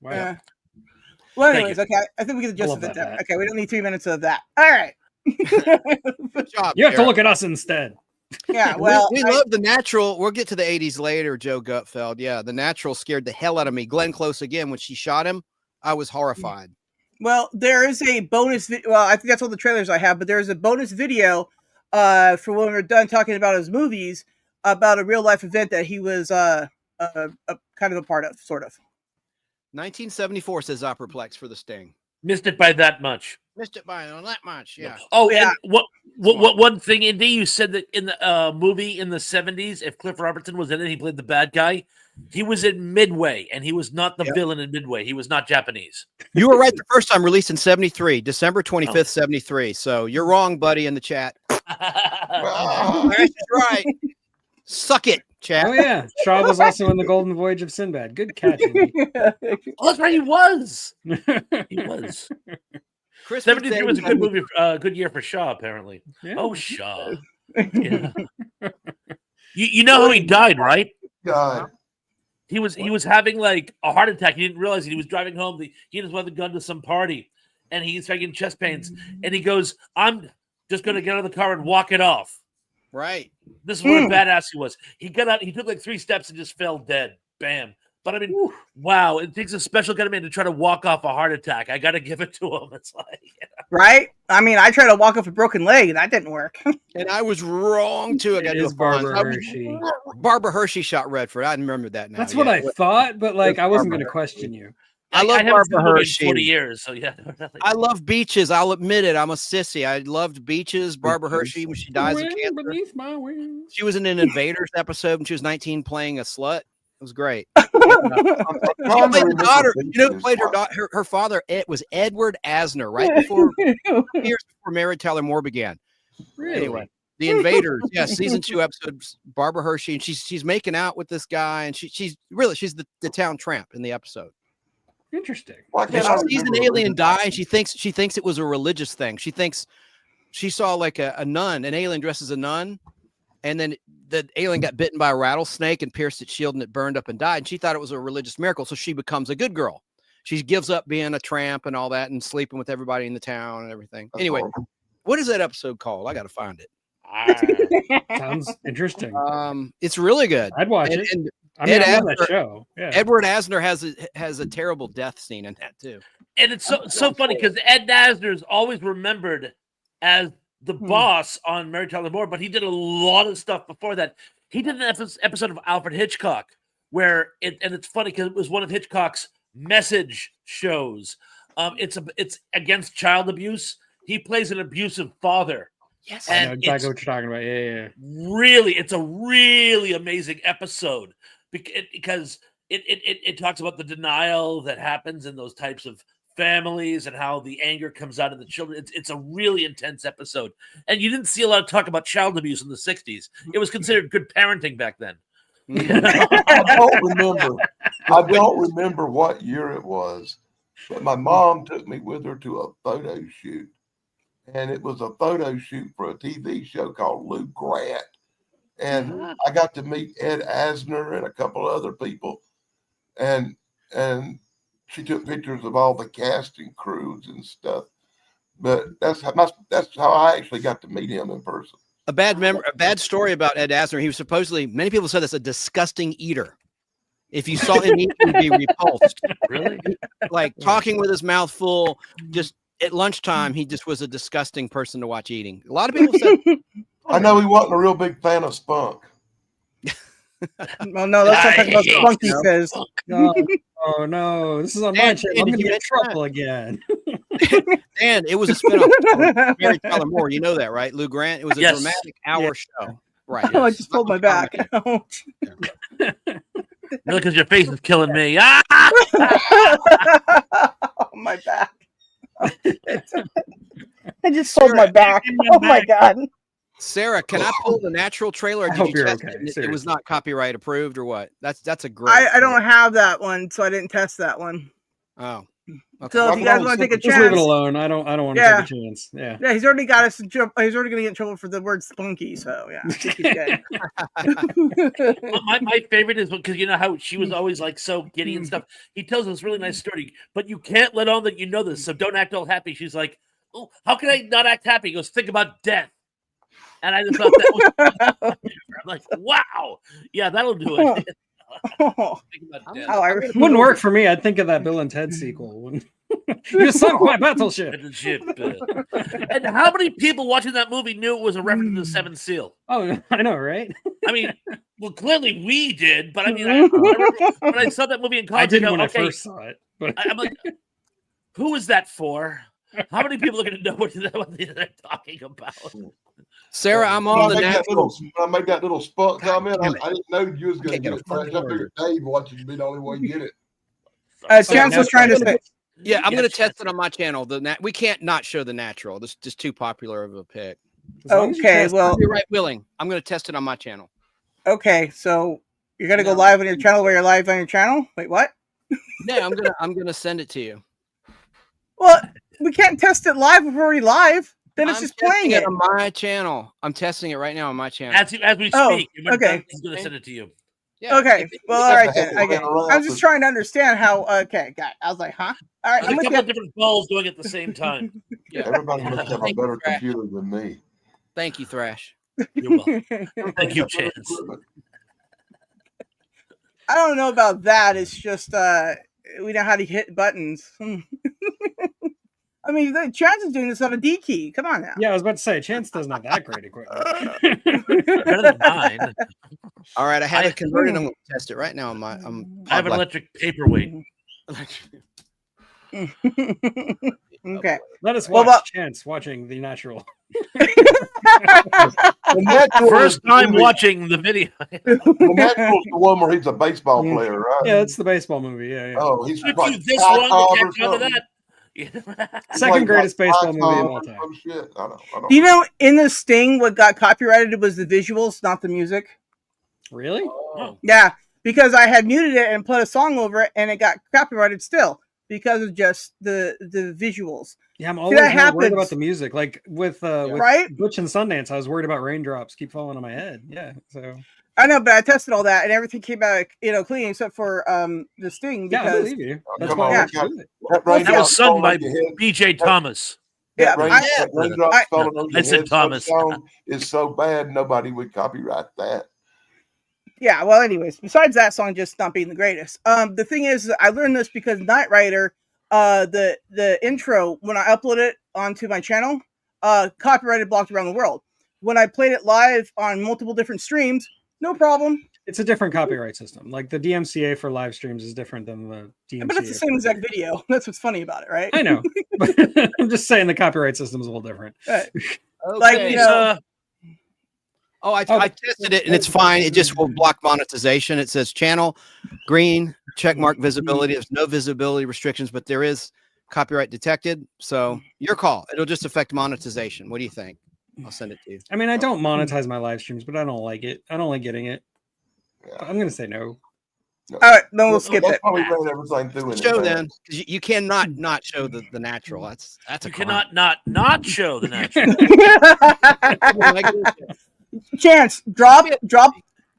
Wow. Well, anyways, okay. I think we get the gist of it. Okay, we don't need 3 minutes of that. All right. Good job. You have to look at us instead. Yeah, well, we love The Natural. We'll get to the 80s later, Joe Gutfeld. Yeah, The Natural scared the hell out of me. Glenn Close again, when she shot him, I was horrified. Well, there is a bonus video. Well, I think that's all the trailers I have, but there's a bonus video for when we're done talking about his movies about a real life event that he was a kind of a part of, sort of. 1974 says Operaplex for The Sting. Missed it by that much. Missed it by that much, yeah. Oh, yeah. And what one thing, Indy, you said that in the movie in the 70s, if Cliff Robertson was in it, he played the bad guy. He was in Midway, and he was not the villain in Midway. He was not Japanese. You were right the first time, released in 73, December 25th, 73. So you're wrong, buddy, in the chat. That's right. Suck it, chat. Oh, yeah. Shaw was also in The Golden Voyage of Sinbad. Good catch, Indy. Oh, that's right. He was. He was. 73 was a good movie, good year for Shaw, apparently. Yeah. Oh, Shaw. Yeah. you know how he died, right? God. He was having like a heart attack. He didn't realize it. He was driving home. He and his mother gone to some party, and he started getting chest pains. And he goes, "I'm just going to get out of the car and walk it off." Right. This is what a badass he was. He got out. He took like 3 steps and just fell dead. Bam. But I mean, wow! It takes a special kind of man to try to walk off a heart attack. I got to give it to him. It's like, right? I mean, I tried to walk off a broken leg, and that didn't work. And I was wrong too. I got to Barbara Hershey. Barbara Hershey shot Redford. I remember that now. That's what I thought, but like I wasn't going to question you. I love Barbara Hershey. 40 years, so yeah. I love Beaches. I'll admit it. I'm a sissy. I loved Beaches. Barbara Hershey when she dies of cancer. Beneath my wings. She was in an Invaders episode when she was 19, playing a slut. It was great. She played the daughter. You know who played her daughter? Her father was Edward Asner, right before years before Mary Tyler Moore began. Really? Anyway, The Invaders, season 2 episodes. Barbara Hershey, and she's making out with this guy, and she's the town tramp in the episode. Interesting. She sees an alien die, and she thinks it was a religious thing. She thinks she saw like a nun, an alien dressed as a nun, and then the alien got bitten by a rattlesnake and pierced its shield, and it burned up and died. And she thought it was a religious miracle, so she becomes a good girl. She gives up being a tramp and all that, and sleeping with everybody in the town and everything. Anyway, what is that episode called? I got to find it. Sounds interesting. It's really good. I'd watch it. And I mean, I love that show. Yeah. Edward Asner has a terrible death scene in that too. And it's so funny because Ed Asner is always remembered as the boss on Mary Tyler Moore, but he did a lot of stuff before that. He did an episode of Alfred Hitchcock where it's funny because it was one of Hitchcock's message shows. It's against child abuse. He plays an abusive father. Yes, I know exactly what you're talking about. Yeah. Really, it's a really amazing episode because it talks about the denial that happens in those types of families and how the anger comes out of the children. It's a really intense episode. And you didn't see a lot of talk about child abuse in the 60s. It was considered good parenting back then. I don't remember what year it was, but my mom took me with her to a photo shoot. And it was a photo shoot for a TV show called Lou Grant. And I got to meet Ed Asner and a couple of other people. And she took pictures of all the casting crews and stuff. But that's how I actually got to meet him in person. A bad story about Ed Asner. He was supposedly, many people said this, a disgusting eater. If you saw him eat, you'd be repulsed. Really? Like talking with his mouth full, just at lunchtime, he just was a disgusting person to watch eating. A lot of people said, I know he wasn't a real big fan of spunk. Well, no, let's not talk about Spunky says. Oh no, this is on my channel. I'm gonna get in trouble again. And it was a spinoff of Mary Tyler Moore. You know that, right? Lou Grant. It was a dramatic hour show. Right. Oh, I just pulled my back. Ouch. Really, because your face is killing me. Oh, my back. I just pulled my back. Oh my god. Sarah, can I pull the natural trailer? Or I hope did you you're test okay. it? It was not copyright approved or what? That's a great. I don't have that one, so I didn't test that one. Oh. Okay. So if you guys want to take a chance, just leave it alone. I don't want to take a chance. Yeah. Yeah, he's already got us. He's already going to get in trouble for the word spunky. So yeah, I think he's good. my favorite is because you know how she was always like so giddy and stuff. He tells us really nice story, but you can't let on that you know this, so don't act all happy. She's like, "Oh, how can I not act happy?" He goes, "Think about death." And I just thought that was I'm like, wow, yeah, that'll do it. It wouldn't work for me. I'd think of that Bill and Ted sequel. You sunk my battleship. And how many people watching that movie knew it was a reference to the Seventh Seal? Oh, I know, right? I mean, well, clearly we did, but I mean, I remember when I saw that movie in college, I didn't when I first saw it. But I'm like, who is that for? How many people are going to know what they're talking about? Sarah, I'm on the natural. When I made that little spunk comment, I didn't know you was going to get it. I figured Dave watching to be the only one to get it. Chance was trying to say. Yeah, I'm going to test it on my channel. We can't not show the natural. This is just too popular of a pick. Okay, well, you're right, willing. I'm going to test it on my channel. Okay, so you're going to go live on your channel where you're live on your channel? Wait, what? Yeah, I'm gonna send it to you. Well, we can't test it live if we're already live. Then it's just playing it on my channel. I'm testing it right now on my channel. As we speak. Okay. He's going to send it to you. Yeah. Okay. Well, all right then. I get it. I'm just trying to understand how. Okay, got it. I was like, huh? All right. There's a couple of different balls doing it at the same time. Yeah. Everybody must have a better computer than me. Thank you, Thrash. You're welcome. Thank you, Chance. I don't know about that. It's just we know how to hit buttons. I mean, Chance is doing this on a D key. Come on now. Yeah, I was about to say, Chance doesn't have that great equipment. Better than mine. All right, I have it converted. I'm going to test it right now on my. I have an electric paperweight. Okay. Let us watch Chance watching The Natural. First time watching the video. The Natural's the one where he's a baseball player, right? Yeah, it's the baseball movie. Yeah. Oh, he's Took like you this long to catch on to that. Second greatest baseball movie of all time. Shit. I don't Do you know in the Sting what got copyrighted was the visuals, not the music? Really? Oh. Yeah, because I had muted it and put a song over it, and it got copyrighted still because of just the visuals. Yeah, I'm always worried about the music. Like with Butch and Sundance, I was worried about raindrops keep falling on my head. Yeah, so I know, but I tested all that, and everything came out, clean except for the Sting. Because, yeah, I believe you. That's why I do it. That was sung by B.J. Thomas. Yeah, I said Thomas. Song is so bad nobody would copyright that. Yeah, well, anyways, besides that song just not being the greatest. The thing is, I learned this because Knight Rider, the intro, when I upload it onto my channel, copyrighted blocked around the world. When I played it live on multiple different streams, no problem. It's a different copyright system. Like the DMCA for live streams is different than the DMCA. But it's the same exact video. That's what's funny about it, right? I know. But I'm just saying the copyright system is a little different. Right. Okay. Like, I tested it and it's fine. It just will block monetization. It says channel green, check mark visibility. There's no visibility restrictions, but there is copyright detected. So your call. It'll just affect monetization. What do you think? I'll send it to you. I mean, I don't monetize my live streams, but I don't like it. I don't like getting it. Yeah. I'm going to say no. All right, then we'll skip it. Show then, because you cannot not show the natural. That's a you cannot not show the natural. Chance, drop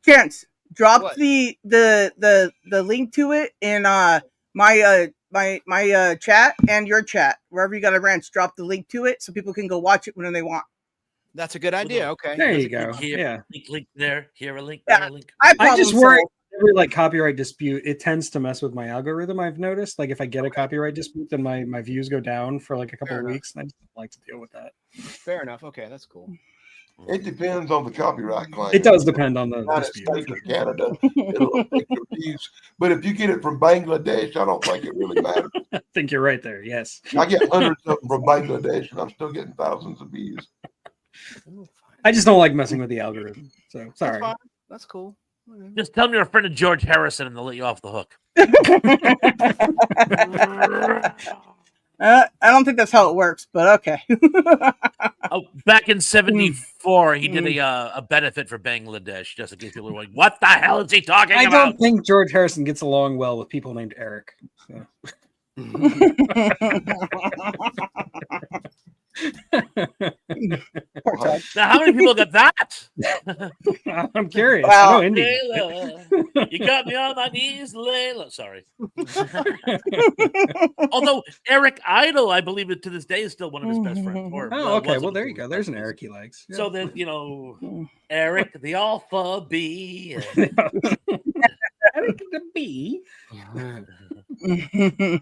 Chance, drop what? the link to it in my chat and your chat, wherever you got a ranch. Drop the link to it so people can go watch it when they want. That's a good idea. Okay, there you go. Here, link there. Here a link. Yeah. There a link. I just worry every copyright dispute. It tends to mess with my algorithm. I've noticed. Like if I get a copyright dispute, then my views go down for like a couple of weeks, and I just don't like to deal with that. Fair enough. Okay, that's cool. It depends on the copyright claim. It does depend on the United dispute. States or Canada. It'll affect your views. But if you get it from Bangladesh, I don't think it really matters. I think you're right there. Yes. I get hundreds of them from Bangladesh, and I'm still getting thousands of views. I just don't like messing with the algorithm. So sorry. That's cool. Just tell me you're a friend of George Harrison, and they'll let you off the hook. I don't think that's how it works, but okay. Back in '74, he did a benefit for Bangladesh, just in case people were like, "What the hell is he talking I about?" don't think George Harrison gets along well with people named Eric. So. Now, how many people got that? I'm curious. Well, I know Layla, you got me on my knees, Layla. Sorry. Although Eric Idle, I believe it to this day, is still one of his best friends. Oh, okay. Well, there you go. There's an Eric he likes. Yeah. So then, Eric the Alpha B. Eric the B.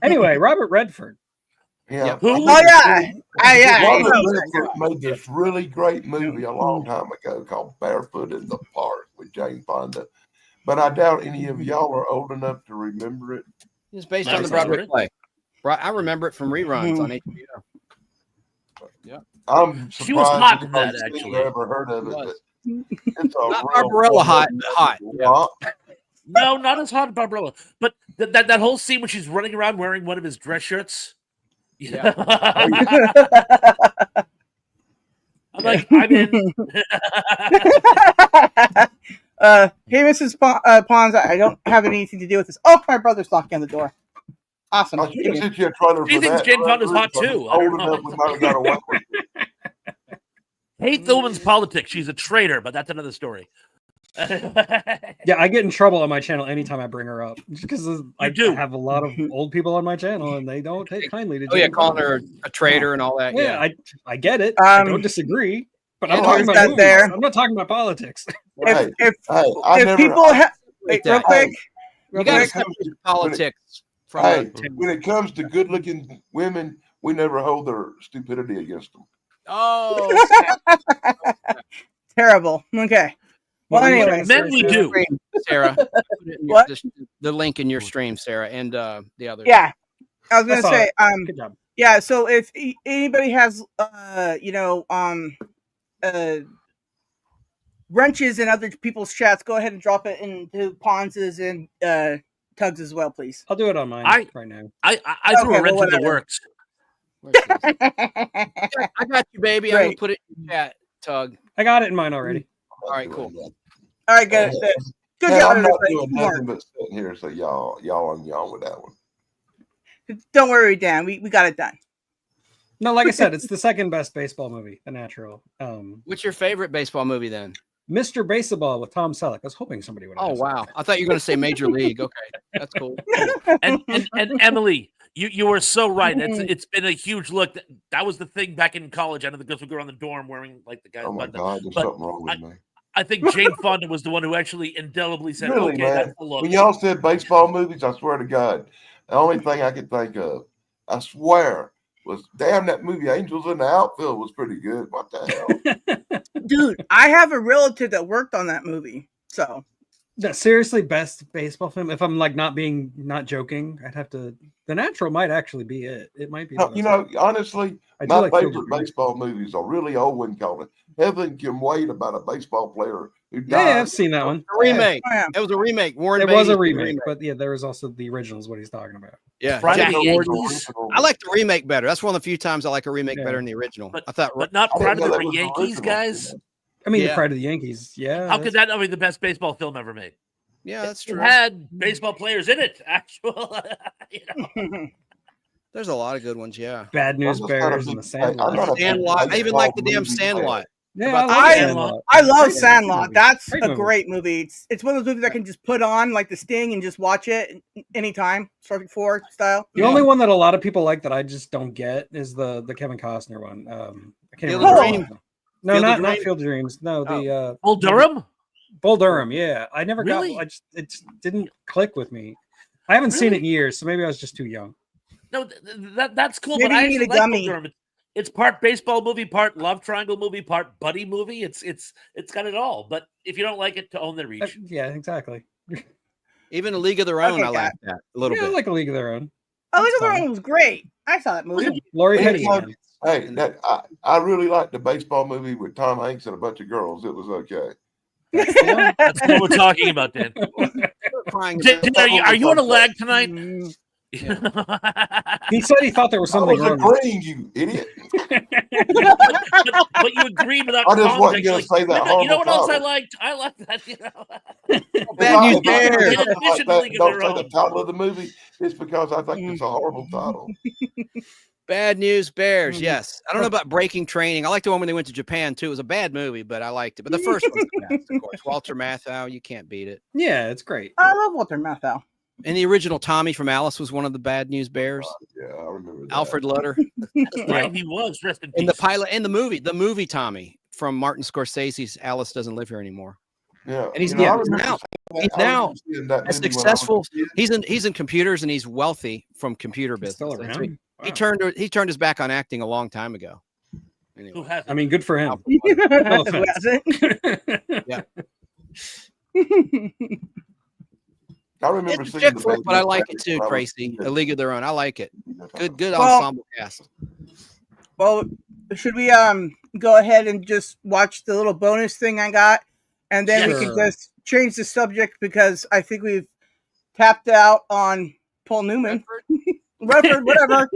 Anyway, Robert Redford. Yeah. Robert Redford made this really great movie a long time ago called Barefoot in the Park with Jane Fonda. But I doubt any of y'all are old enough to remember it. It's based on the Broadway play. I remember it from reruns on HBO. Yeah. I'm surprised she was hot in that, anybody's actually. Ever heard of it? But it's a Not real Barbarella hot. Yeah. No, not as hot as Barbarella. But that whole scene when she's running around wearing one of his dress shirts. Yeah. I'm like, I'm in. Hey, Mrs. Pons, I don't have anything to do with this. Oh, my brother's knocking on the door. Awesome. I should have sent you a trailer She for thinks that. Jane Fonda's hot too. I don't Old enough, we might have got away with it. Hate the woman's politics. She's a traitor, but that's another story. Yeah, I get in trouble on my channel anytime I bring her up because I have a lot of old people on my channel and they don't take kindly to. Calling her a traitor and all that. Yeah, I get it. I don't disagree, but I'm talking about movies. I'm not talking about politics. If people have real quick, you got to politics. When it comes to good-looking women, we never hold their stupidity against them. Oh, terrible. Okay. Well, anyway, then we do, Sarah. What? The link in your stream, Sarah, and the other. Yeah, I was gonna say, good job. Yeah, so if anybody has, wrenches in other people's chats, go ahead and drop it into Pons's and Tugs as well, please. I'll do it on mine right now. I threw a wrench in the works. I got you, baby. Great. I'm gonna put it in the chat, Tug. I got it in mine already. All right, cool. All right, good. Good Hey, job, I'm not everybody. doing Come on. nothing but sitting here, so y'all on y'all with that one. Don't worry, Dan. We got it done. No, like I said, it's the second best baseball movie, The Natural. What's your favorite baseball movie then? Mr. Baseball with Tom Selleck. I was hoping somebody would. Oh wow, I thought you were going to say Major League. Okay, that's cool. And Emily, you were so right. It's been a huge look. That was the thing back in college. I know the girls would go around the dorm wearing like the guys. Oh my God, there's something wrong with me. I think Jane Fonda was the one who actually indelibly said, Really, "Okay, man. that's the look." When y'all said baseball movies, I swear to God, the only thing I could think of, I swear, was damn that movie Angels in the Outfield was pretty good. What the hell? Dude, I have a relative that worked on that movie. So the seriously best baseball film. If I'm like not joking, I'd have to. The Natural might actually be it. It might be. You know, honestly, I do my like favorite Field of baseball movies are really old one called Heaven Can Wait, about a baseball player who died. Yeah, I've seen that one. A remake. It was a remake. Warren It Beatty was a did remake, but yeah, there was also the original. Is what he's talking about. Yeah, Friday Jackie the Yankees. 80s. I like the remake better. That's one of the few times I like a remake better than the original. But not Pride of the Yankees, guys. I mean, Yeah. the Pride of the Yankees. Yeah. How could that not be the best baseball film ever made? Yeah, that's It true. had baseball players in it. Actual, There's a lot of good ones. Yeah. Bad News Bears and the Sandlot. Sandlot. I even like the damn Sandlot. Yeah, I love Sandlot. That's Great a movie. great movie. It's one of those movies I can just put on like The Sting and just watch it anytime, Starting 4 style. The only one that a lot of people like that I just don't get is the Kevin Costner one. I can't Field remember. of Dreams. No, Field of not Dreams? Field of Dreams. No, the Bull Durham. Bull Durham. Yeah, I never Really? got. It just didn't click with me. I haven't seen it in years, so maybe I was just too young. No, that's cool. Maybe but I you need actually a like Bull gummy. Durham. It's part baseball movie, part love triangle movie, part buddy movie. It's got it all. But if you don't like it, to own their reach. Yeah, exactly. Even A League of Their Own, Okay, I like that a little bit. I like A League of Their Own. A League of Their Own was great. I saw that movie. Lori Petty. Hey, I really liked the baseball movie with Tom Hanks and a bunch of girls. It was okay. That's what we're talking about, Dan. Are you on a lag tonight? He said he thought there was something I was wrong. agreeing, you idiot. But you agreed without I just wasn't context. going to say that. You know what else I title. liked? I liked that. You know, Bad News If I Bears. don't say the title of the movie, it's because I think it's a horrible title. Bad News Bears. Yes. I don't know about Breaking Training. I like the one when they went to Japan too. It was a bad movie, but I liked it. But the first one's the best, of course. Walter Matthau, you can't beat it. Yeah, it's great. I love Walter Matthau. And the original Tommy from Alice was one of the Bad News Bears. Yeah, I remember that. Alfred Lutter. right, he was. Rest in peace. And the pilot and the movie Tommy from Martin Scorsese's Alice Doesn't Live Here Anymore. Yeah, and he's now a successful. He's in computers and he's wealthy from computer business. Still around? He turned his back on acting a long time ago. Anyway. Who has it? I mean, good for him. Who hasn't? Yeah. I remember It's seeing chick the flick, Bad but I News like Bears it too, when I was Tracy. a A League of Their Own. I like it. Good Well- ensemble cast. Well, should we go ahead and just watch the little bonus thing I got, and then we can just change the subject because I think we've tapped out on Paul Newman. Redford, whatever.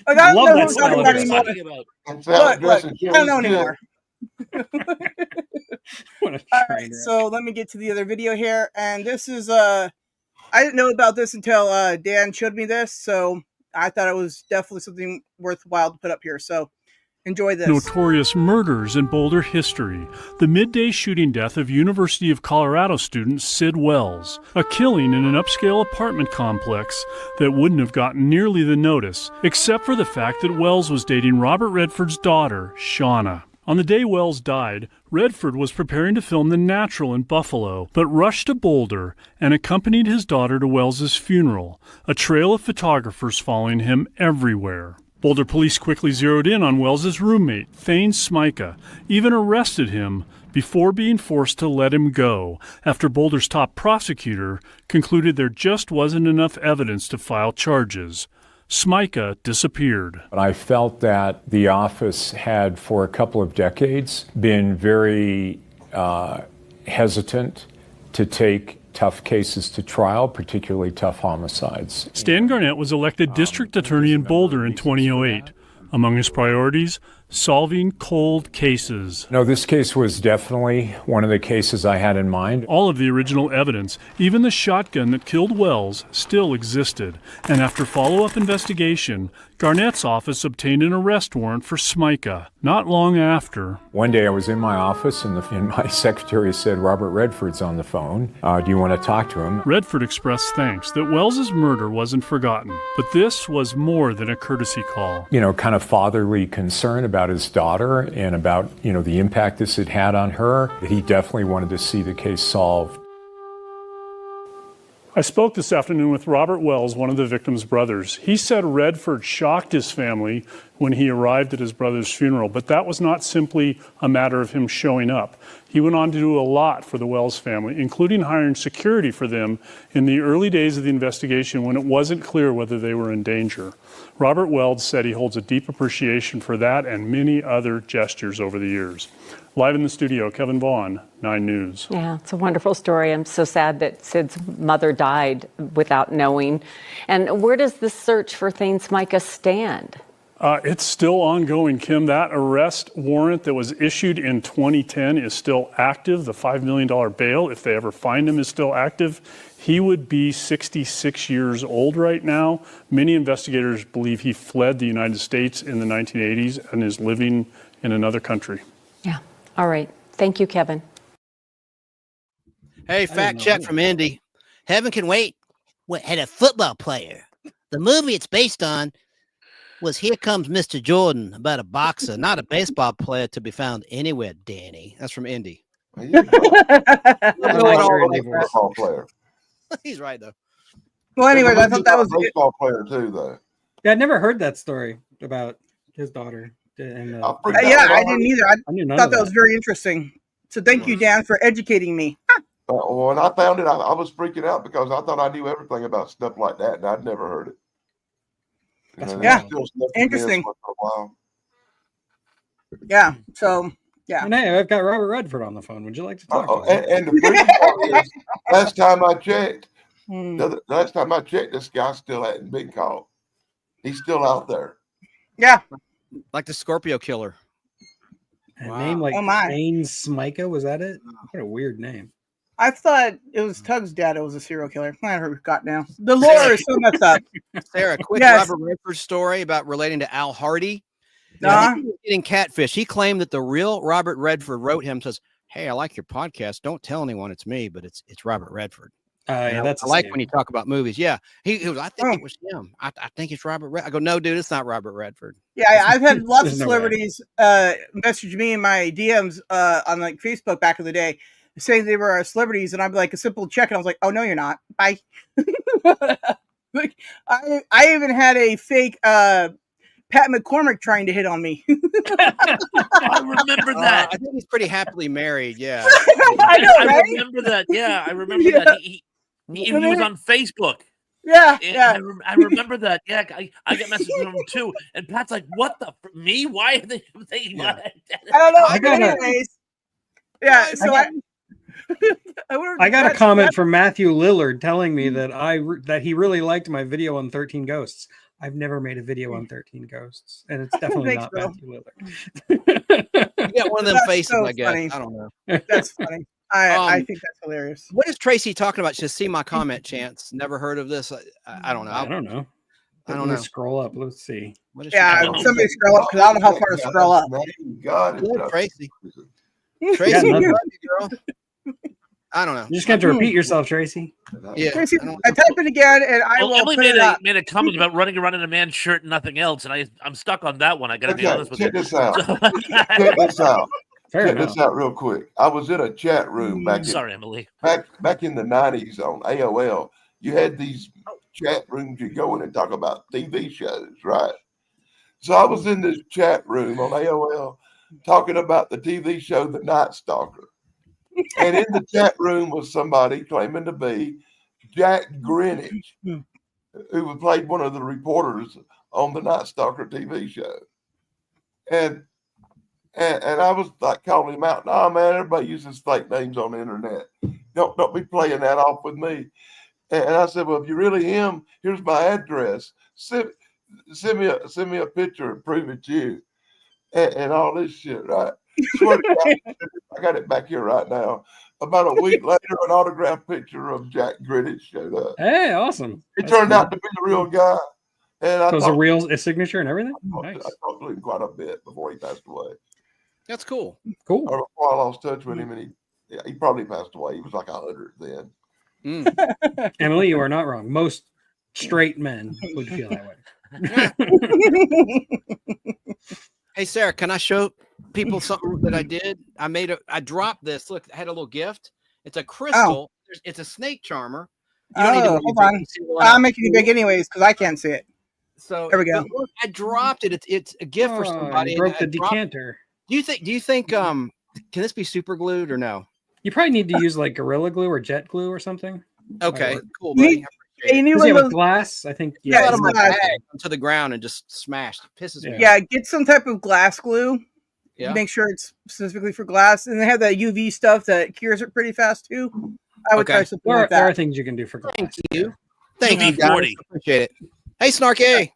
I don't know who we're talking about anymore. Look, I don't know anymore. All right, so let me get to the other video here, and this is I didn't know about this until Dan showed me this, so I thought it was definitely something worthwhile to put up here. So enjoy this. Notorious murders in Boulder history. The midday shooting death of University of Colorado student Sid Wells. A killing in an upscale apartment complex that wouldn't have gotten nearly the notice, except for the fact that Wells was dating Robert Redford's daughter, Shauna. On the day Wells died, Redford was preparing to film The Natural in Buffalo, but rushed to Boulder and accompanied his daughter to Wells's funeral, a trail of photographers following him everywhere. Boulder police quickly zeroed in on Wells's roommate, Thane Smyka, even arrested him before being forced to let him go after Boulder's top prosecutor concluded there just wasn't enough evidence to file charges. Smyka disappeared. But I felt that the office had, for a couple of decades, been very hesitant to take tough cases to trial, particularly tough homicides. Stan Garnett was elected district attorney in Boulder in 2008. Among his priorities, solving cold cases. No, this case was definitely one of the cases I had in mind. All of the original evidence, even the shotgun that killed Wells, still existed. And after follow-up investigation, Garnett's office obtained an arrest warrant for Smyka. Not long after. One day I was in my office and my secretary said, "Robert Redford's on the phone. Do you want to talk to him?" Redford expressed thanks that Wells's murder wasn't forgotten. But this was more than a courtesy call. You know, kind of fatherly concern about his daughter and about, the impact this had had on her. He definitely wanted to see the case solved. I spoke this afternoon with Robert Wells, one of the victim's brothers. He said Redford shocked his family when he arrived at his brother's funeral, but that was not simply a matter of him showing up. He went on to do a lot for the Wells family, including hiring security for them in the early days of the investigation when it wasn't clear whether they were in danger. Robert Wells said he holds a deep appreciation for that and many other gestures over the years. Live in the studio, Kevin Vaughn, 9 News. Yeah, it's a wonderful story. I'm so sad that Sid's mother died without knowing. And where does the search for Thane Smyka stand? It's still ongoing, Kim. That arrest warrant that was issued in 2010 is still active. The $5 million bail, if they ever find him, is still active. He would be 66 years old right now. Many investigators believe he fled the United States in the 1980s and is living in another country. Yeah. All right. Thank you, Kevin. Hey, fact check from Indy. Heaven Can Wait had a football player. The movie it's based on was Here Comes Mr. Jordan, about a boxer, not a baseball player to be found anywhere, Danny. That's from Indy. Baseball player. He's right, though. Well, anyways, I thought that was a baseball player, too, though. Yeah, I'd never heard that story about his daughter. And, I didn't either. I thought that was very interesting. So thank you, Dan, for educating me. When I found it, I was freaking out because I thought I knew everything about stuff like that, and I'd never heard it. Interesting. For a while. Yeah. So yeah. And hey, I've got Robert Redford on the phone. Would you like to talk to him? And the freaking part is, last time I checked, this guy still hadn't been caught. He's still out there. Yeah. Like the Scorpio killer. A name like Jane Smika, was that it? What a weird name. I thought it was Tug's dad. It was a serial killer. I forgot now. The lore is so messed up. Sarah, quick Robert Redford story about relating to Al Hardy. He was getting catfish. He claimed that the real Robert Redford wrote him, says, "Hey, I like your podcast. Don't tell anyone it's me, but it's Robert Redford." That's I like when you talk about movies. Yeah, he was. I think it was him. I think it's Robert. I go, no, dude, it's not Robert Redford. Yeah, I've had lots of celebrities message me in my DMs on like Facebook back in the day, saying they were celebrities, and I'd be like a simple check, and I was like, "Oh no, you're not." Bye. Like I even had a fake Pat McCormick trying to hit on me. I remember that. I think he's pretty happily married. Yeah, I know, right? Remember that. Yeah, I remember that. He was on Facebook. Yeah, I remember that. Yeah, I get messages from him too. And Pat's like, "What the me? Why are they thinking about it?" I don't know. Anyways, yeah. So I got a comment from Matthew Lillard telling me that he really liked my video on 13 Ghosts. I've never made a video on 13 Ghosts, and it's definitely not Matthew Lillard. You got one of them faces, so I guess. Funny. I don't know. That's funny. I think that's hilarious. What is Tracy talking about? Just see my comment, Chance. Never heard of this. I don't know. I don't know. Let's scroll up. Let's see. Somebody scroll up because I don't know how far to scroll up. God, Tracy. Tracy, girl. I don't know. You just got to repeat yourself, Tracy. Yeah. Tracy, I type it again, and I will Emily put it up. made a comment about running around in a man's shirt and nothing else, and I'm stuck on that one. I got to be honest with you. Check this out. Check this out. Check this out real quick. I was in a chat room Emily. Back in the 90s on AOL. You had these chat rooms you go in and talk about TV shows, right? So I was in this chat room on AOL talking about the TV show The Night Stalker. And in the chat room was somebody claiming to be Jack Greenwich, who played one of the reporters on the Night Stalker TV show. And I was like calling him out. "Oh man, everybody uses fake names on the internet. Don't be playing that off with me." And I said, "Well, if you're really him, here's my address. Send me a picture and prove it's you." And all this shit, right? Swear to God, I got it back here right now. About a week later, an autographed picture of Jack Greenwich showed up. Hey, awesome! It turned out to be the real guy. And it was a real signature and everything. Nice. I talked to him quite a bit before he passed away. That's cool. Cool. Or before I lost touch with him, and he probably passed away. He was like 100 then. Emily, you are not wrong. Most straight men would feel that way. Hey, Sarah, can I show people something that I did? I dropped this. Look, I had a little gift. It's a crystal. It's a snake charmer. You don't need to hold on. I'm making it big anyways because I can't see it. So there we go. Look, I dropped it. It's a gift for somebody. You broke the decanter. Do you think can this be super glued or no? You probably need to use like Gorilla Glue or Jet Glue or something. Okay, cool, buddy. Does he have glass? I think. Yeah, it's my bag onto the ground and just smashed. It pisses me off. Yeah, get some type of glass glue. Yeah. Make sure it's specifically for glass, and they have that UV stuff that cures it pretty fast too. I would try something like that. There are things you can do for glass. Thank you, guys. Appreciate it. Hey, Snarky.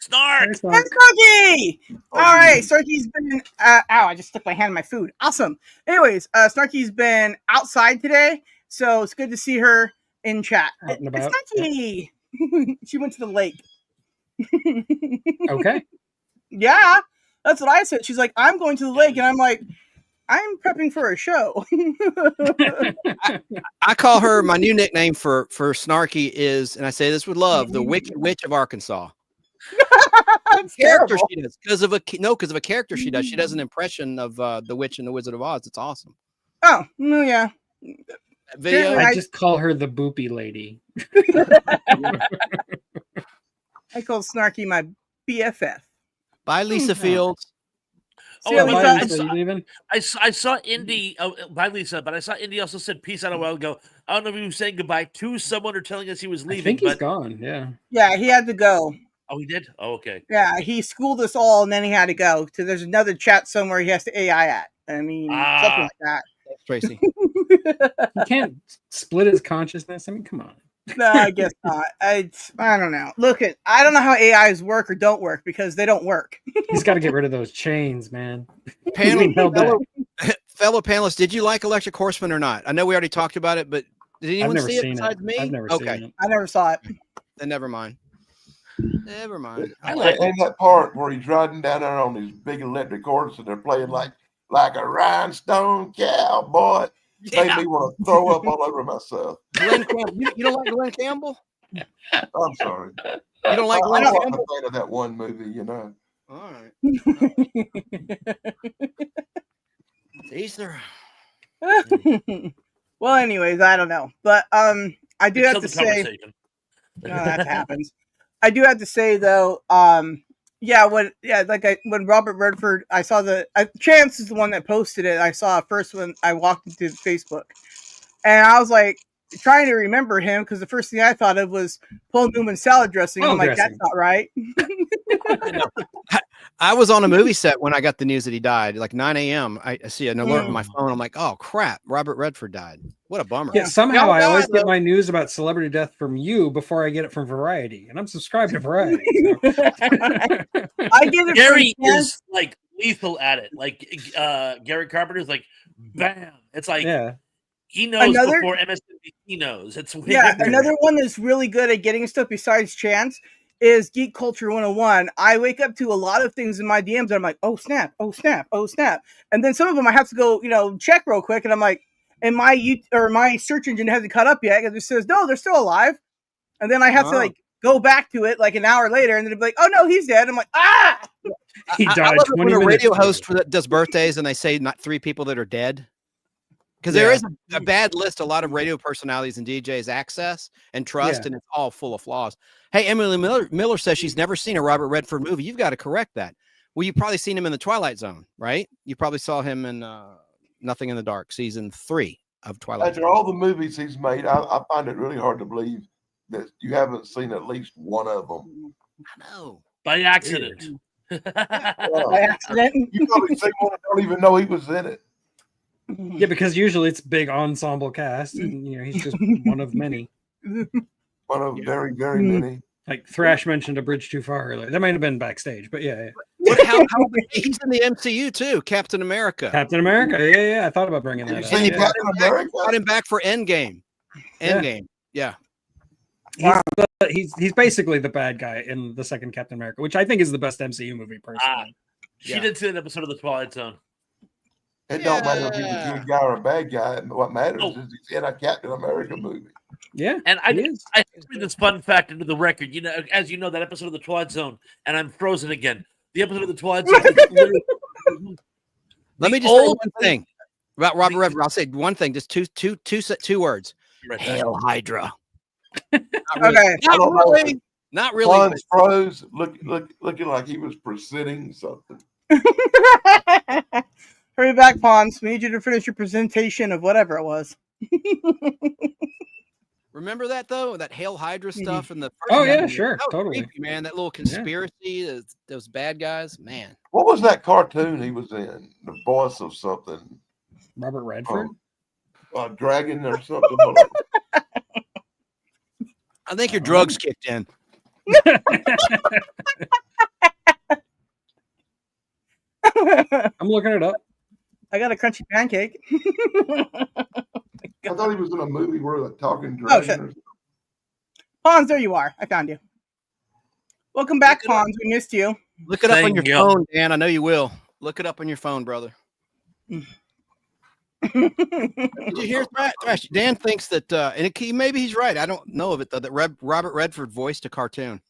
Snark. Snarky. All right, Snarky's been. Ow! I just stuck my hand in my food. Awesome. Anyways, Snarky's been outside today, so it's good to see her in chat. Snarky. She went to the lake. Okay. Yeah, that's what I said. She's like, "I'm going to the lake," and I'm like, "I'm prepping for a show." I call her, my new nickname for Snarky is, and I say this with love, the Wicked Witch of Arkansas. Character she does because of a character she does. She does an impression of the Witch and the Wizard of Oz. It's awesome. Oh, no, yeah. Video. I just call her the Boopy Lady. I call Snarky my BFF. Bye, Lisa Fields. Oh, Lisa. I saw Indy. Bye, Lisa. But I saw Indy also said peace out a while ago. I don't know if he was saying goodbye to someone or telling us he was leaving. I think he's gone. Yeah. Yeah, he had to go. Oh, he did? Oh, okay. Yeah, he schooled us all, and then he had to go. So there's another chat somewhere he has to AI at. I mean, something like that. Thanks, Tracy. He can't split his consciousness. I mean, come on. No, I guess not. I don't know. I don't know how AIs work or don't work because they don't work. He's got to get rid of those chains, man. Fellow panelists, did you like Electric Horseman or not? I know we already talked about it, but did anyone see it besides me? I've never seen it. I never saw it. Then never mind. Never mind. I like that part where he's riding down there on these big electric horses and they're playing like a rhinestone cowboy. Yeah. Made me want to throw up all over myself. Glenn Campbell. You don't like Glenn Campbell? I'm sorry. You don't like Glenn I wasn't Campbell? a fan of that one movie, you know. All right. Easter. Well, anyways, I don't know, but I do have to say, no, that happens. I do have to say though, when Robert Redford, I saw Chance is the one that posted it. I saw it first when I walked into Facebook, and I was like trying to remember him because the first thing I thought of was Paul Newman salad dressing. I'm like, that's not right. I was on a movie set when I got the news that he died, like 9 a.m. I see an alert on my phone. I'm like, oh crap, Robert Redford died. What a bummer. Yeah, somehow I always get my news about celebrity death from you before I get it from Variety, and I'm subscribed to Variety. So. I get it. Gary is like lethal at it. Like Gary Carpenter's like, bam. It's like he knows before MSNBC knows. It's weird. Another one that's really good at getting stuff besides Chance is Geek Culture 101. I wake up to a lot of things in my DMs and I'm like, oh snap, oh snap, oh snap. And then some of them I have to go, check real quick. And I'm like, and my search engine hasn't caught up yet because it says, no, they're still alive. And then I have to go back to it like an hour later and then it'll be like, oh no, he's dead. I'm like, he died. I love it when a radio host does birthdays and they say not 3 people that are dead. Because there is a bad list, a lot of radio personalities and DJs access and trust, and it's all full of flaws. Hey, Emily Miller says she's never seen a Robert Redford movie. You've got to correct that. Well, you've probably seen him in The Twilight Zone, right? You probably saw him in Nothing in the Dark, season 3 of Twilight Zone. After all the movies he's made, I find it really hard to believe that you haven't seen at least one of them. I know. By accident. By accident? You probably seen one and don't even know he was in it. Yeah, because usually it's big ensemble cast, and he's just one of many. One of very, very many. Like Thrash mentioned A Bridge Too Far earlier. That might have been backstage, but yeah. How he's in the MCU too, Captain America. Captain America, yeah. I thought about bringing that up. Captain America? Brought him back for Endgame. Yeah. He's basically the bad guy in the second Captain America, which I think is the best MCU movie personally. She did see an episode of The Twilight Zone. It don't matter if he's a good guy or a bad guy. And what matters is he's in a Captain America movie. Yeah. And I threw this fun fact into the record. As you know, that episode of The Twilight Zone, and I'm frozen again. The episode of The Twilight Zone. Let me just say one thing about Robert Redford. I'll say one thing, just two words. Hail Hydra. Not really. Pons froze, looking like he was presenting something. Hurry back, Pons. We need you to finish your presentation of whatever it was. Remember that though? That Hail Hydra stuff and the sure, totally, creepy, man. That little conspiracy, those bad guys, man. What was that cartoon he was in? The voice of something. Robert Redford. A dragon or something. I think your drugs kicked in. I'm looking it up. I got a crunchy pancake. I thought he was in a movie where a talking dragon. Pons, there you are. I found you. Welcome back, Pons. We missed you. Look it up on your phone, Dan. I know you will. Look it up on your phone, brother. Did you hear Thrash? Dan thinks that, and maybe he's right. I don't know of it though. That Robert Redford voiced a cartoon.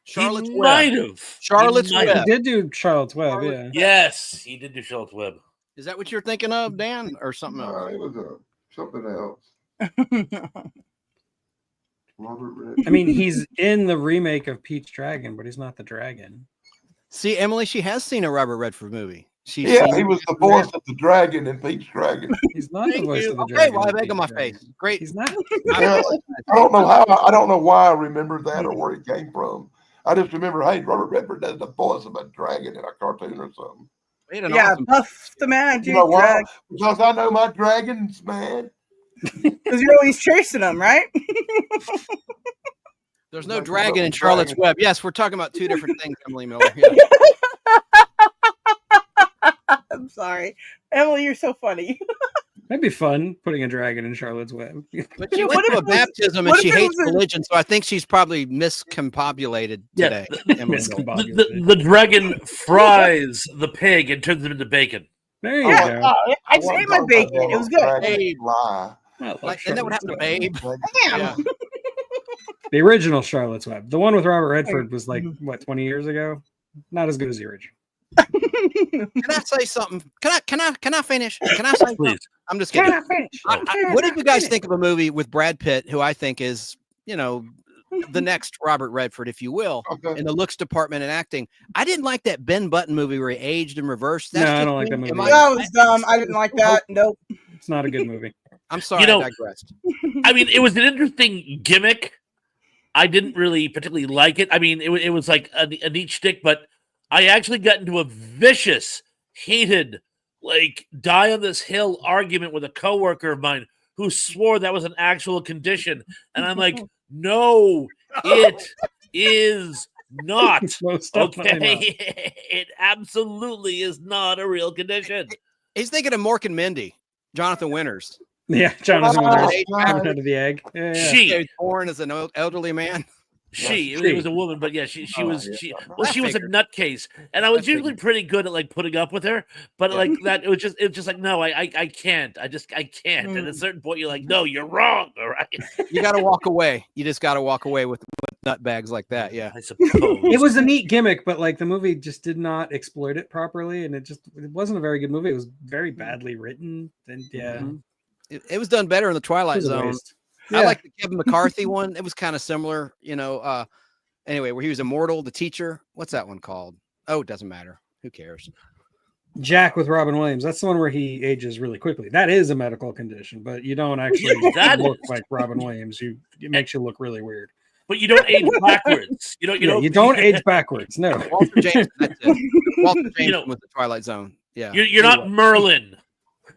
Charlotte's Web. Might have. Charlotte's Web. He did do Charlotte's Web, yeah. Yes, he did do Charlotte's Web. Is that what you're thinking of, Dan, or something else? No, it was something else. Robert Redford. I mean, he's in the remake of Pete's Dragon, but he's not the dragon. See, Emily, she has seen a Robert Redford movie. He was the voice of the dragon in Pete's Dragon. He's not the voice of the Okay, dragon. well, I have egg on my face. Great. He's not. Yeah, I don't know how. I don't know why I remember that or where it came from. I just remember, hey, Robert Redford does the voice of a dragon in a cartoon or something. Yeah, Buff the Magic. You know why? Because I know my dragons, man. Because you're always chasing them, right? There's no dragon in Charlotte's Web. Yes, we're talking about two different things, Emily Miller. Yeah. I'm sorry. Emily, you're so funny. That'd be fun, putting a dragon in Charlotte's Web. But she went to a baptism and she hates religion, so I think she's probably miscombobulated today. The dragon fries the pig and turns him into bacon. There you go. I'd say my bacon. It was good. Babe. Lie. Isn't that what happened to Babe? Damn. Yeah. The original Charlotte's Web. The one with Robert Redford was like, what, 20 years ago? Not as good as the original. Can I say something? Can I finish? Can I say Please? I'm just kidding. Can I finish? What did you guys think of a movie with Brad Pitt, who I think is, the next Robert Redford, if you will, in the looks department and acting? I didn't like that Ben Button movie where he aged in reverse. No, I don't like that movie. That was dumb. I didn't like that. Nope. It's not a good movie. I'm sorry, I digressed. I mean, it was an interesting gimmick. I didn't really particularly like it. I mean, it was like a neat shtick, but I actually got into a vicious, heated, die on this hill argument with a coworker of mine who swore that was an actual condition. And I'm like, no, it is not. Okay. It absolutely is not a real condition. He's thinking of Mork and Mindy, Jonathan Winters. Yeah, Jonathan Winters out of the egg. Yeah. She was born as an elderly man. It was a woman, but yeah, she was a nutcase, and I was usually pretty good at putting up with her, but that it was just like, no, I can't, I can't. And at a certain point, you're like, no, you're wrong. All right, you got to walk away. You just got to walk away with nut bags like that. Yeah, I suppose it was a neat gimmick, but the movie just did not exploit it properly, and it wasn't a very good movie. It was very badly written, and it was done better in the Twilight Zone. Yeah. I like the Kevin McCarthy one. It was kind of similar, anyway, where he was immortal, the teacher. What's that one called? Oh, it doesn't matter. Who cares? Jack with Robin Williams. That's the one where he ages really quickly. That is a medical condition, but you don't actually look like Robin Williams. It makes you look really weird. But you don't age backwards. You don't age backwards. No. Walter James. That's it. Walter James was the Twilight Zone. Yeah. You're not Merlin.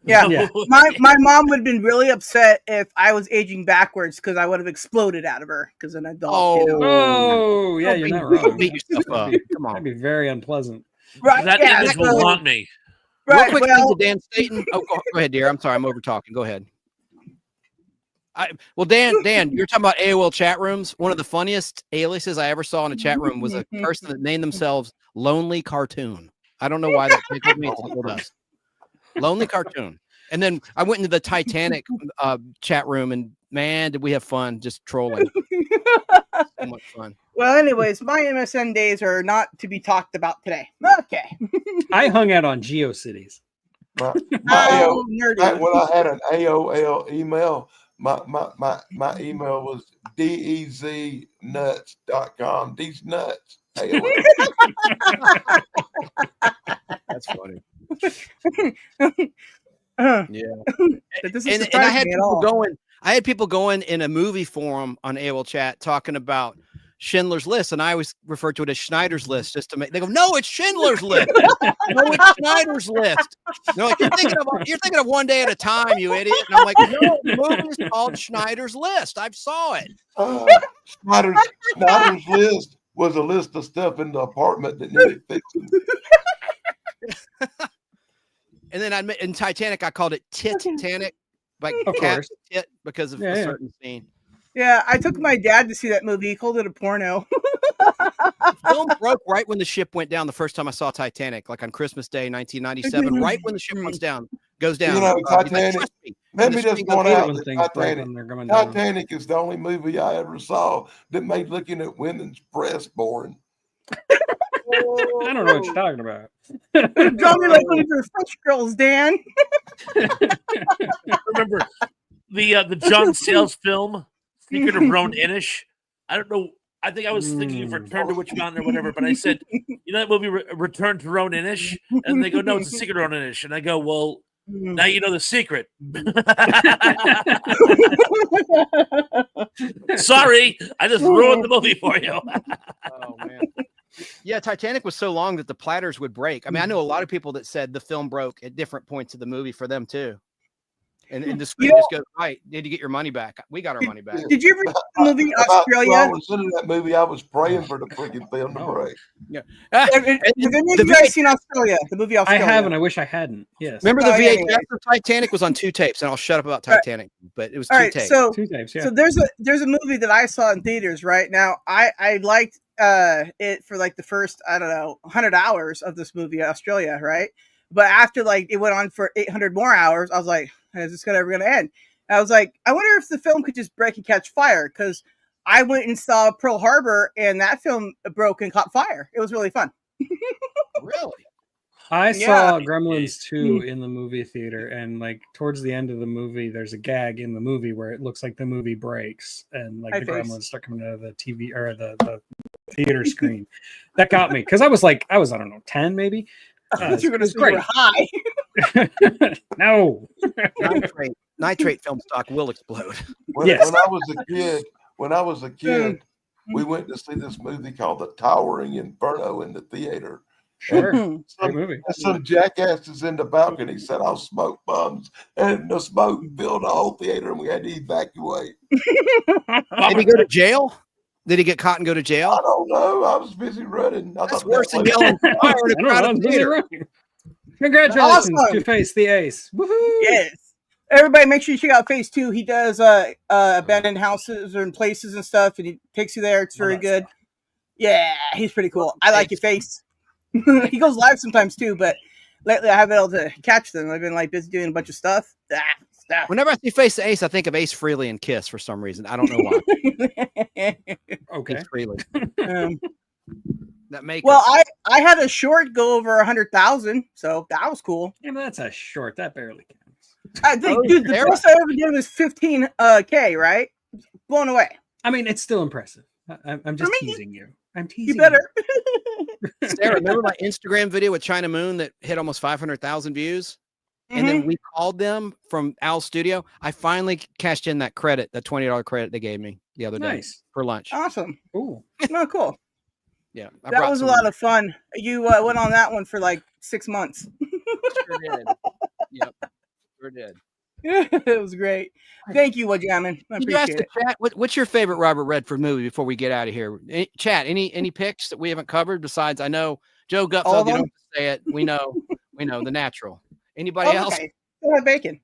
Yeah. My mom would have been really upset if I was aging backwards because I would have exploded out of her because an adult. Yeah, you're not wrong. Beat yourself up. Come on. That'd be very unplanant. Right. That image will haunt me. Real quick thing to Dan Staten. Oh, go ahead, dear. I'm sorry. I'm over talking. Go ahead. Dan, you're talking about AOL chat rooms. One of the funniest aliases I ever saw in a chat room was a person that named themselves Lonely Cartoon. I don't know why that tickled me. It tickled us. Lonely Cartoon. And then I went into the Titanic chat room, and man, did we have fun just trolling. So much fun. Well, anyways, my MSN days are not to be talked about today. Okay. I hung out on GeoCities. When I had an AOL email, my email was deznuts.com. These nuts. That's funny. Yeah. And I had people going. I had people going in a movie forum on AOL chat talking about Schindler's List, and I always refer to it as Schneider's List just to make. They go, no, it's Schindler's List. No, it's Schneider's List. They're like, you're thinking of One Day at a Time, you idiot. And I'm like, no, the movie is called Schneider's List. I saw it. Schneider's List was a list of stuff in the apartment that needed fixing. And then in Titanic, I called it Titanic, like cat tit, because of a certain scene. Yeah, I took my dad to see that movie. He called it a porno. The film broke right when the ship went down the first time I saw Titanic, like on Christmas Day, 1997. Right when the ship goes down. Titanic. Let me just point out that Titanic is the only movie I ever saw that made looking at women's breasts boring. I don't know what you're talking about. Draw me like one of your French girls, Dan. Remember the John Sayles film, Secret of Roan Inish? I don't know I think I was thinking of Return to Witch Mountain or whatever, but I said, you know that movie Return to Ronin-ish? And they go, no, it's a Secret Ronin-ish. And I go, well, now you know the secret. Sorry, I just ruined the movie for you. Oh, man. Yeah, Titanic was so long that the platters would break. I mean, I know a lot of people that said the film broke at different points of the movie for them too. And the screen just goes, right, did you get your money back? We got our money back. Did you ever see the movie Australia? I was in that movie. I was praying for the freaking film to break. Yeah. Have any of you guys seen Australia? The movie Australia? I haven't. I wish I hadn't. Yes. Remember the VHS of Titanic was on 2 tapes, and I'll shut up about Titanic, but it was 2 tapes. So, 2 tapes, yeah. So there's a movie that I saw in theaters right now. I liked it for like the first, I don't know, 100 hours of this movie, Australia, right? But after like it went on for 800 more hours, I was like, is this ever going to end? And I was like, I wonder if the film could just break and catch fire, because I went and saw Pearl Harbor, and that film broke and caught fire. It was really fun. Really? I saw Gremlins 2 in the movie theater, and like towards the end of the movie, there's a gag in the movie where it looks like the movie breaks, and like the gremlins start coming out of the TV or the theater screen. That got me, because I was I don't know, 10 maybe. You're going to say you're high. No. Nitrate film stock will explode. When I was a kid, we went to see this movie called The Towering Inferno in the theater. Sure. Great movie. Some jackasses in the balcony said, I'll smoke bombs. And the smoke filled the whole theater, and we had to evacuate. Did he go to jail? Did he get caught and go to jail? I don't know. I was busy running. That's worse than yelling fire in a crowded theater. Congratulations, you faced the ace. Woohoo! Yes. Everybody, make sure you check out Phase 2. He does abandoned houses and places and stuff, and he takes you there. It's very good. Yeah, he's pretty cool. I like your face. He goes live sometimes too, but lately I haven't been able to catch them. I've been like busy doing a bunch of stuff. Whenever I see Face the Ace, I think of Ace Frehley and Kiss for some reason. I don't know why. Okay. Ace Frehley. That makes I had a short go over 100,000, so that was cool. Yeah, but that's a short. That barely counts. I think, dude, the first I ever did was 15K, right? Blown away. I mean, it's still impressive. I'm just teasing you. I'm teasing you. Better. Sarah, remember my Instagram video with China Moon that hit almost 500,000 views? And then we called them from Al's studio. I finally cashed in that credit, that $20 credit they gave me the other day for lunch. Awesome. Ooh. No, cool. Yeah. That was a lot of fun. You went on that one for like 6 months. Sure did. Yep. Sure did. It was great. Thank you, Wajamin. I appreciate it. Chat, what's your favorite Robert Redford movie before we get out of here? Chat, any picks that we haven't covered besides, I know Joe Gutfeld, you don't have to say it. We know The Natural. Anybody else? Still have bacon.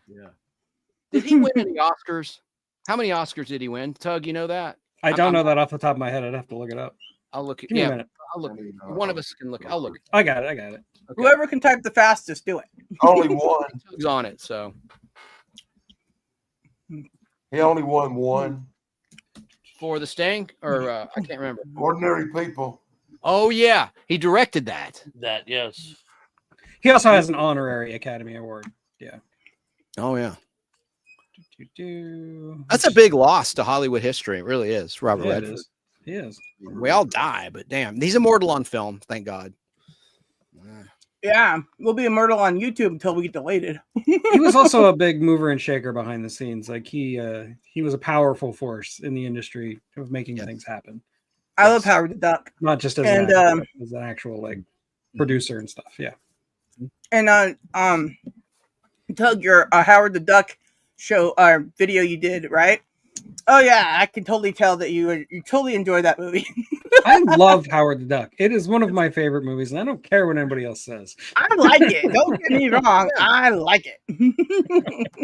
Yeah. Did he win any Oscars? How many Oscars did he win? Tug, you know that? I don't know that off the top of my head. I'd have to look it up. I'll look. Give me a minute. I'll look. One of us can look. I'll look. I got it. Okay. Whoever can type the fastest, do it. Only one. Tug's on it, so. He only won one. For The Sting? Or I can't remember. Ordinary People. Oh, yeah. He directed that. Yes. He also has an honorary Academy Award. Yeah. Oh, yeah. That's a big loss to Hollywood history. It really is, Robert Redford. He is. We all die, but damn, he's immortal on film. Thank God. Yeah, we'll be immortal on YouTube until we get deleted. He was also a big mover and shaker behind the scenes. Like he was a powerful force in the industry of making things happen. I love Howard the Duck. Not just as an actual like producer and stuff. Yeah. And Tug, your Howard the Duck show video you did, right? Oh yeah, I can totally tell that you totally enjoy that movie. I love Howard the Duck. It is one of my favorite movies, and I don't care what anybody else says. I like it. Don't get me wrong. I like it.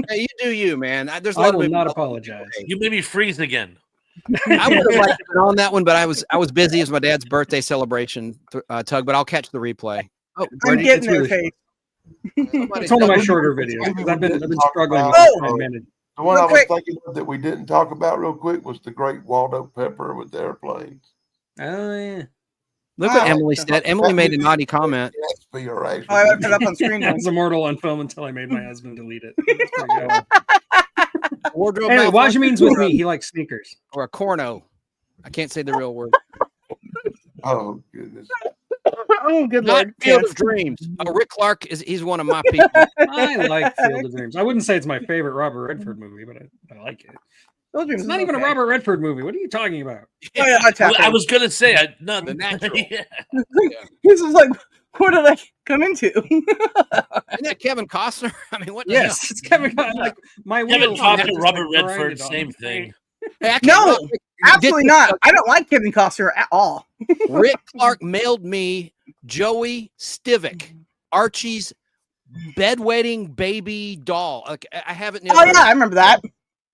Hey, you do you, man. There's a I lot will of not apologize. You made me freeze again. I would have liked to be on that one, but I was busy. It was my dad's birthday celebration, Tug. But I'll catch the replay. Oh, I'm getting there, Faith. It's one of my shorter videos because I've been struggling with Oh. 10 minutes. The one I was thinking of that we didn't talk about real quick was the Great Waldo Pepper with the airplanes. Oh yeah. Look what Emily said. Emily made a naughty comment. Oh, I put it up on screen. I was immortal on film until I made my husband delete it. Wardrobe. Anyway, wash your means with malfunction, me. He likes sneakers. or a corno. I can't say the real word. Oh goodness. Oh, good Not lord. Field Yes. of Dreams. Rick Clark he's one of my people. I like Field of Dreams. I wouldn't say it's my favorite Robert Redford movie, but I like it. Field of Dreams It's not is even okay. a Robert Redford movie. What are you talking about? Oh, yeah, that's I happening. was gonna say no. The Natural. Yeah. This is like, what did I come into? Isn't that Kevin Costner? I mean, what the Yes, it's Kevin Costner. Like my Kevin wheels Costner, just, Robert like, Redford, grinded on same them. thing. hell? No, absolutely not. I don't like Kevin Costner at all. Rick Clark mailed me Joey Stivic, Archie's bedwetting baby doll. Like, I have it. Oh, yeah, I remember that.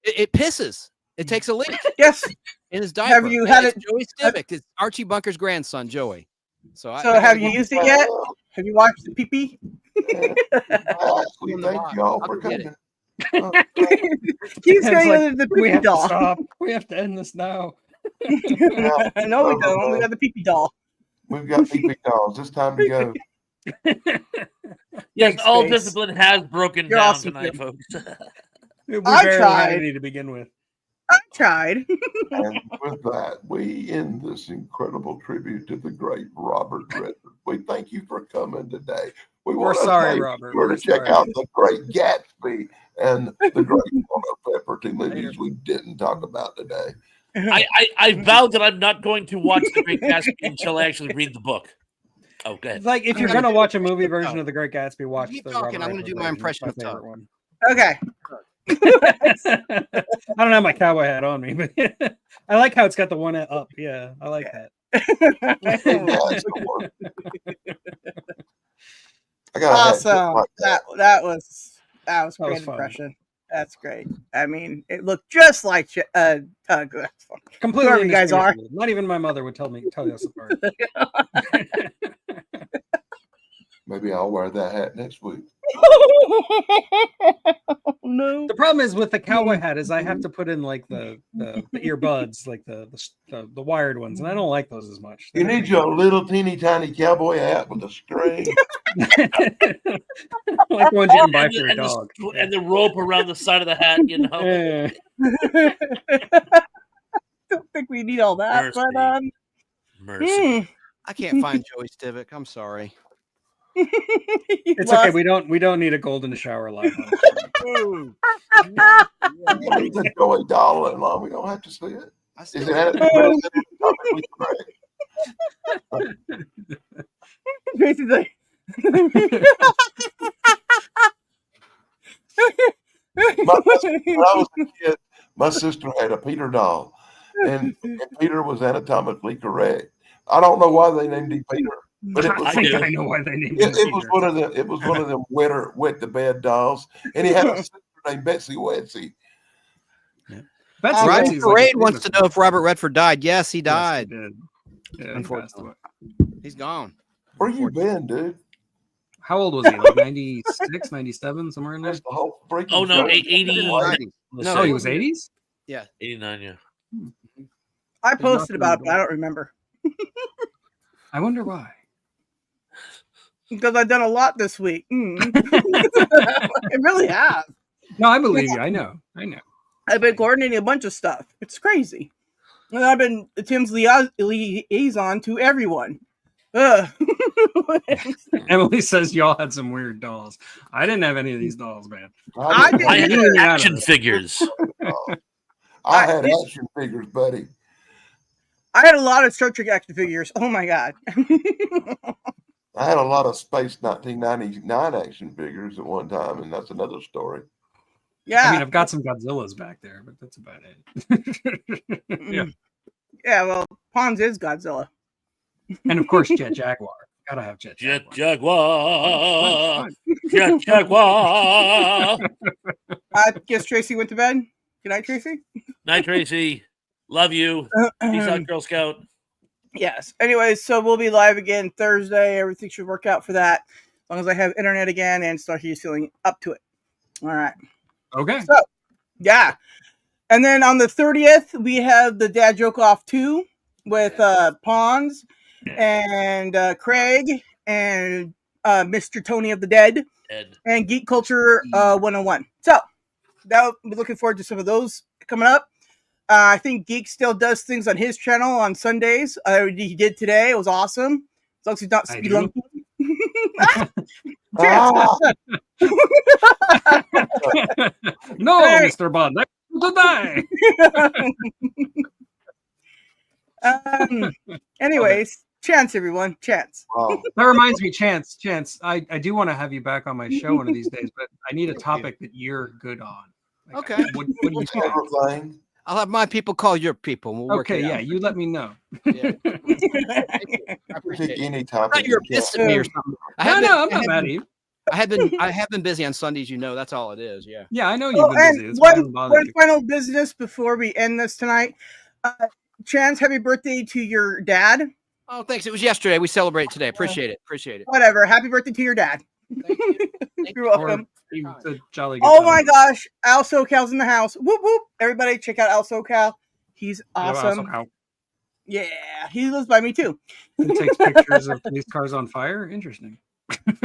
It pisses. It takes a leak. Yes. In his diaper. Have you had It's it? Joey Stivic. It's Archie Bunker's grandson, Joey. So Have you used it yet? Have you watched the pee-pee? We thank you all for coming. He's It's going like, to the we pee-pee have to doll. stop. We have to end this now. No, we don't. We got the pee-pee doll. We've got pee-pee dolls. It's time to go. Yes, all Face. discipline has broken You're down awesome, tonight, Jim. folks. We I barely tried. had any to begin with. I tried. And with that, we end this incredible tribute to the great Robert Redford. We thank you for coming today. We're sorry, Robert. We're to We're check sorry. out The Great Gatsby and The Great Pepper, two movies we didn't talk about today. I vowed that I'm not going to watch The Great Gatsby until I actually read the book. Oh, go ahead. Like if you're gonna watch a movie version of The Great Gatsby, watch Keep the talking. Robert I'm going to do Redford my version. impression of It's my Tug. favorite one. Okay. I don't have my cowboy hat on me, but I like how it's got the one up. Yeah, I like that. I got a hat just Awesome. like That was great was fun. impression. That's great. I mean, it looked just like Tug. That's fun. Completely Whoever you guys are. indistinguishable. Not even my mother would tell us apart. Maybe I'll wear that hat next week. No. The problem is with the cowboy hat is I have to put in like the earbuds, like the wired ones, and I don't like those as much. You need your little teeny tiny cowboy hat with a string. Like ones you can buy for a and dog. And the rope around the side of the hat, you know. Yeah. Don't think we need all that, Mercy. but Mercy. I can't find Joey Stivic. I'm sorry. It's okay. We don't need a golden shower live on. It's a Joey doll in law. We don't have to see it. Is it anatomically correct? basically. When I was a kid, my sister had a Peter doll, and Peter was anatomically correct. I don't know why they named him Peter, but it was. I know why they named him It was Peter. one of them. It was one of them wet to bed dolls, and he had a sister named Betsy Wetsy. Betsy Roger Wetsy's like Parade a wants to know if Robert Redford died. Yes, he died. Yes, he did. Yeah, he Unfortunately. passed away. He's gone. Where you been, dude? How old was he? Like 96, 97, somewhere in there? That's the whole freaking Oh no, show. 80. No, he was 80s? Yeah. 89, yeah. I posted about it, but I don't remember. I wonder why. Because I've done a lot this week. I really have. No, I believe you. I know. I've been coordinating a bunch of stuff. It's crazy. And I've been Tim's liaison to everyone. Emily says y'all had some weird dolls. I didn't have any of these dolls, man. I had did. action figures. I had action figures, buddy. I had a lot of Star Trek action figures. Oh my god. I had a lot of Space 1999 action figures at one time, and that's another story. Yeah. I mean, I've got some Godzillas back there, but that's about it. Yeah. Yeah, well, Pons is Godzilla. And of course, Jet Jaguar. Gotta have Jet Jaguar. Jet Jaguar. I guess Tracy went to bed. Good night, Tracy. Night, Tracy. Love you. Peace out, Girl Scout. Yes. Anyways, so we'll be live again Thursday. Everything should work out for that. As long as I have internet again and Snarky is feeling up to it. All right. Okay. So, yeah. And then on the 30th, we have the Dad Joke Off 2 with Pons and Craig and Mr. Tony of the Dead and Geek Culture 101. So, I'll be looking forward to some of those coming up. I think Geek still does things on his channel on Sundays. He did today. It was awesome. As long as he's not spelunking. No, Mr. Bond. Today. Anyways, Chance, everyone. Chance. That reminds me, Chance. I do want to have you back on my show one of these days, but I need a topic that you're good on. Like, okay. What do you think? I'll have my people call your people. And we'll work it out. You let me know. Yeah. I appreciate any topic. You're pissed at me or something. I'm not mad at you. I have been busy on Sundays. That's all it is. Yeah. Yeah, I know you've been busy. One final business before we end this tonight. Chance, happy birthday to your dad. Oh, thanks. It was yesterday. We celebrate today. Appreciate it. Whatever. Happy birthday to your dad. Thank you. You're welcome. A jolly good Oh fellow. my gosh. Al SoCal's in the house. Whoop whoop. Everybody check out Al SoCal. He's awesome. Yeah, he lives by me too. He takes pictures of police cars on fire. Interesting.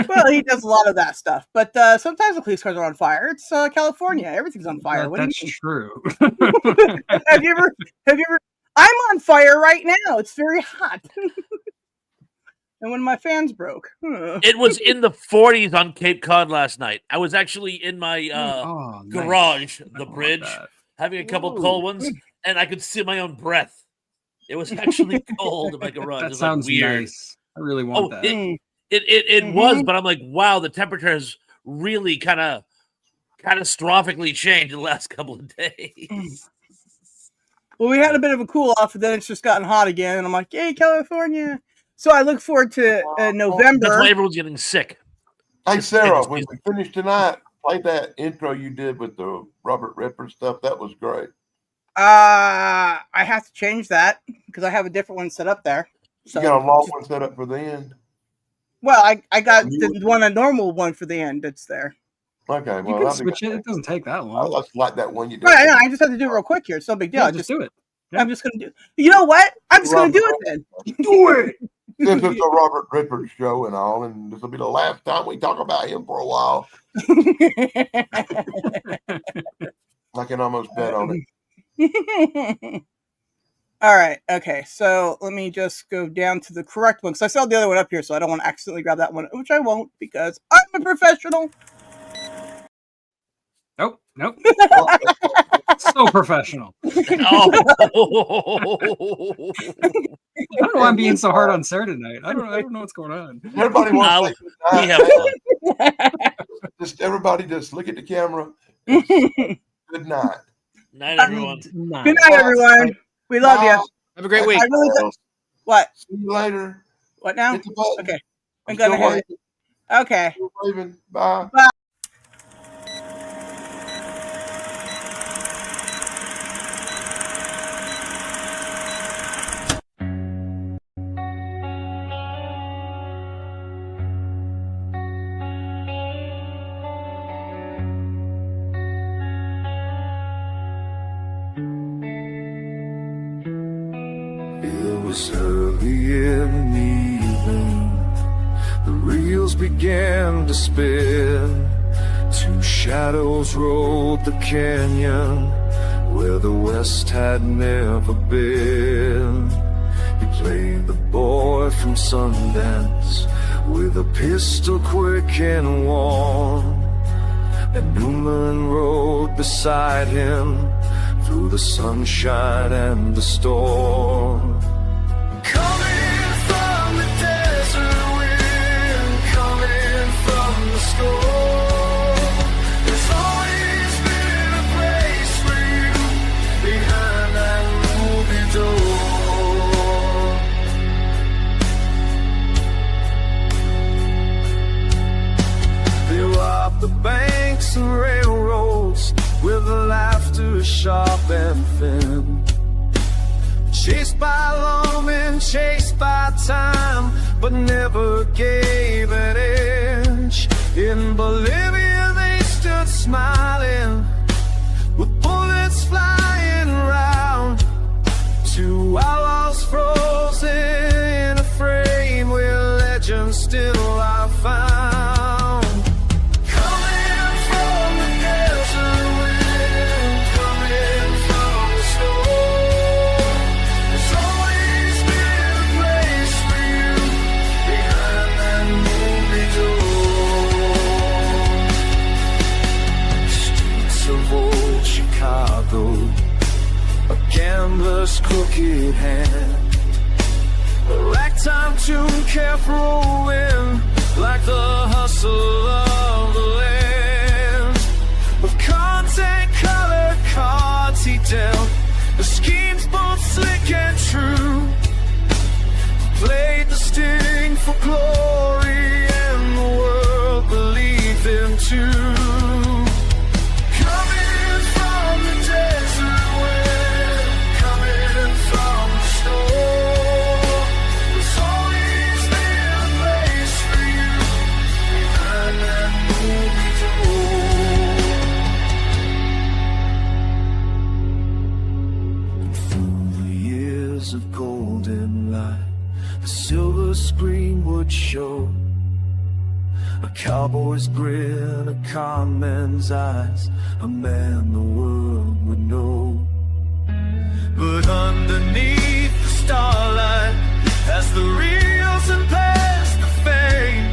Well, he does a lot of that stuff, but sometimes the police cars are on fire. It's California; everything's on fire. That's true. Have you ever? I'm on fire right now. It's very hot. And when my fans broke, it was in the 40s on Cape Cod last night. I was actually in my garage, the bridge, having a couple cold ones, and I could see my own breath. It was actually cold in my garage. That sounds weird. Nice. I really want that. It was, but I'm like, wow, the temperature has really kind of catastrophically changed in the last couple of days. Well, we had a bit of a cool off, and then it's just gotten hot again, and I'm like, yay, California. So I look forward to November. That's why everyone's getting sick. Hey, Sarah, when we finish tonight, play that intro you did with the Robert Redford stuff. That was great. I have to change that because I have a different one set up there. So, you got a long one set up for the end? Well, I got a normal one for the end that's there. Okay, well, you can switch it. It doesn't take that long. I just like that one you did. Right, I just have to do it real quick here. It's no big deal. Yeah, just do it. Yeah. I'm just going to do. You know what? I'm just going to do it then. Do it. This is a Robert Redford show and all, and this will be the last time we talk about him for a while. I can almost bet on it. All right. Okay. So let me just go down to the correct one because I saw the other one up here, so I don't want to accidentally grab that one, which I won't because I'm a professional. Nope. So professional. Oh. I don't know why I'm being so hard on Sarah tonight. I don't know what's going on. Everybody wants to just everybody just look at the camera. Good night. Night, everyone. Good night, everyone. We love you. Have a great week. What? See you later. What now? Okay. I'm gonna hit it. Okay. Bye. Bye. It was early in the evening. The reels began to spin. Two shadows rode the canyon where the West had never been. He played the boy from Sundance with a pistol quick and warm. And Newman rode beside him through the sunshine and the storm. Coming from the desert wind, coming from the storm. There's always been a place for you behind that movie door. They robbed the banks and railroads with laughter sharp and thin. Chased by lawmen, chased by time, but never gave an inch. In Bolivia they stood smiling, with bullets flying round. Two outlaws frozen in a frame where legends still are found. Coming from the desert wind, hand. A ragtime tune kept rolling like the hustle of the land. With content colored cards he dealt, the schemes both slick and true. Played the sting for glory, and the world believed him too. Coming from the desert wind, coming from the storm, there's always been a place for you behind that movie door. And through the years of golden light, the silver screen would show a cowboy's grin, a con man's eyes, a man the world would know. But underneath the starlight, as the reels and past the fame,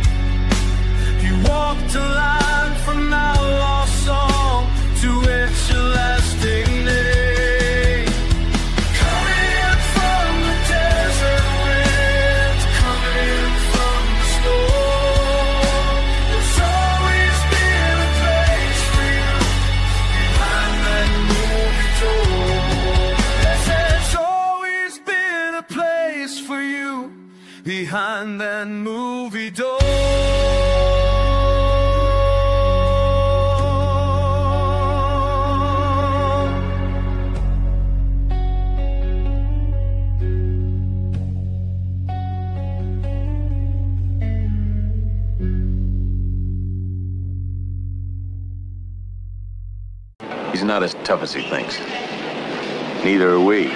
he walked a line from outlaw song to its lasting name. Behind that movie door. He's not as tough as he thinks. Neither are we.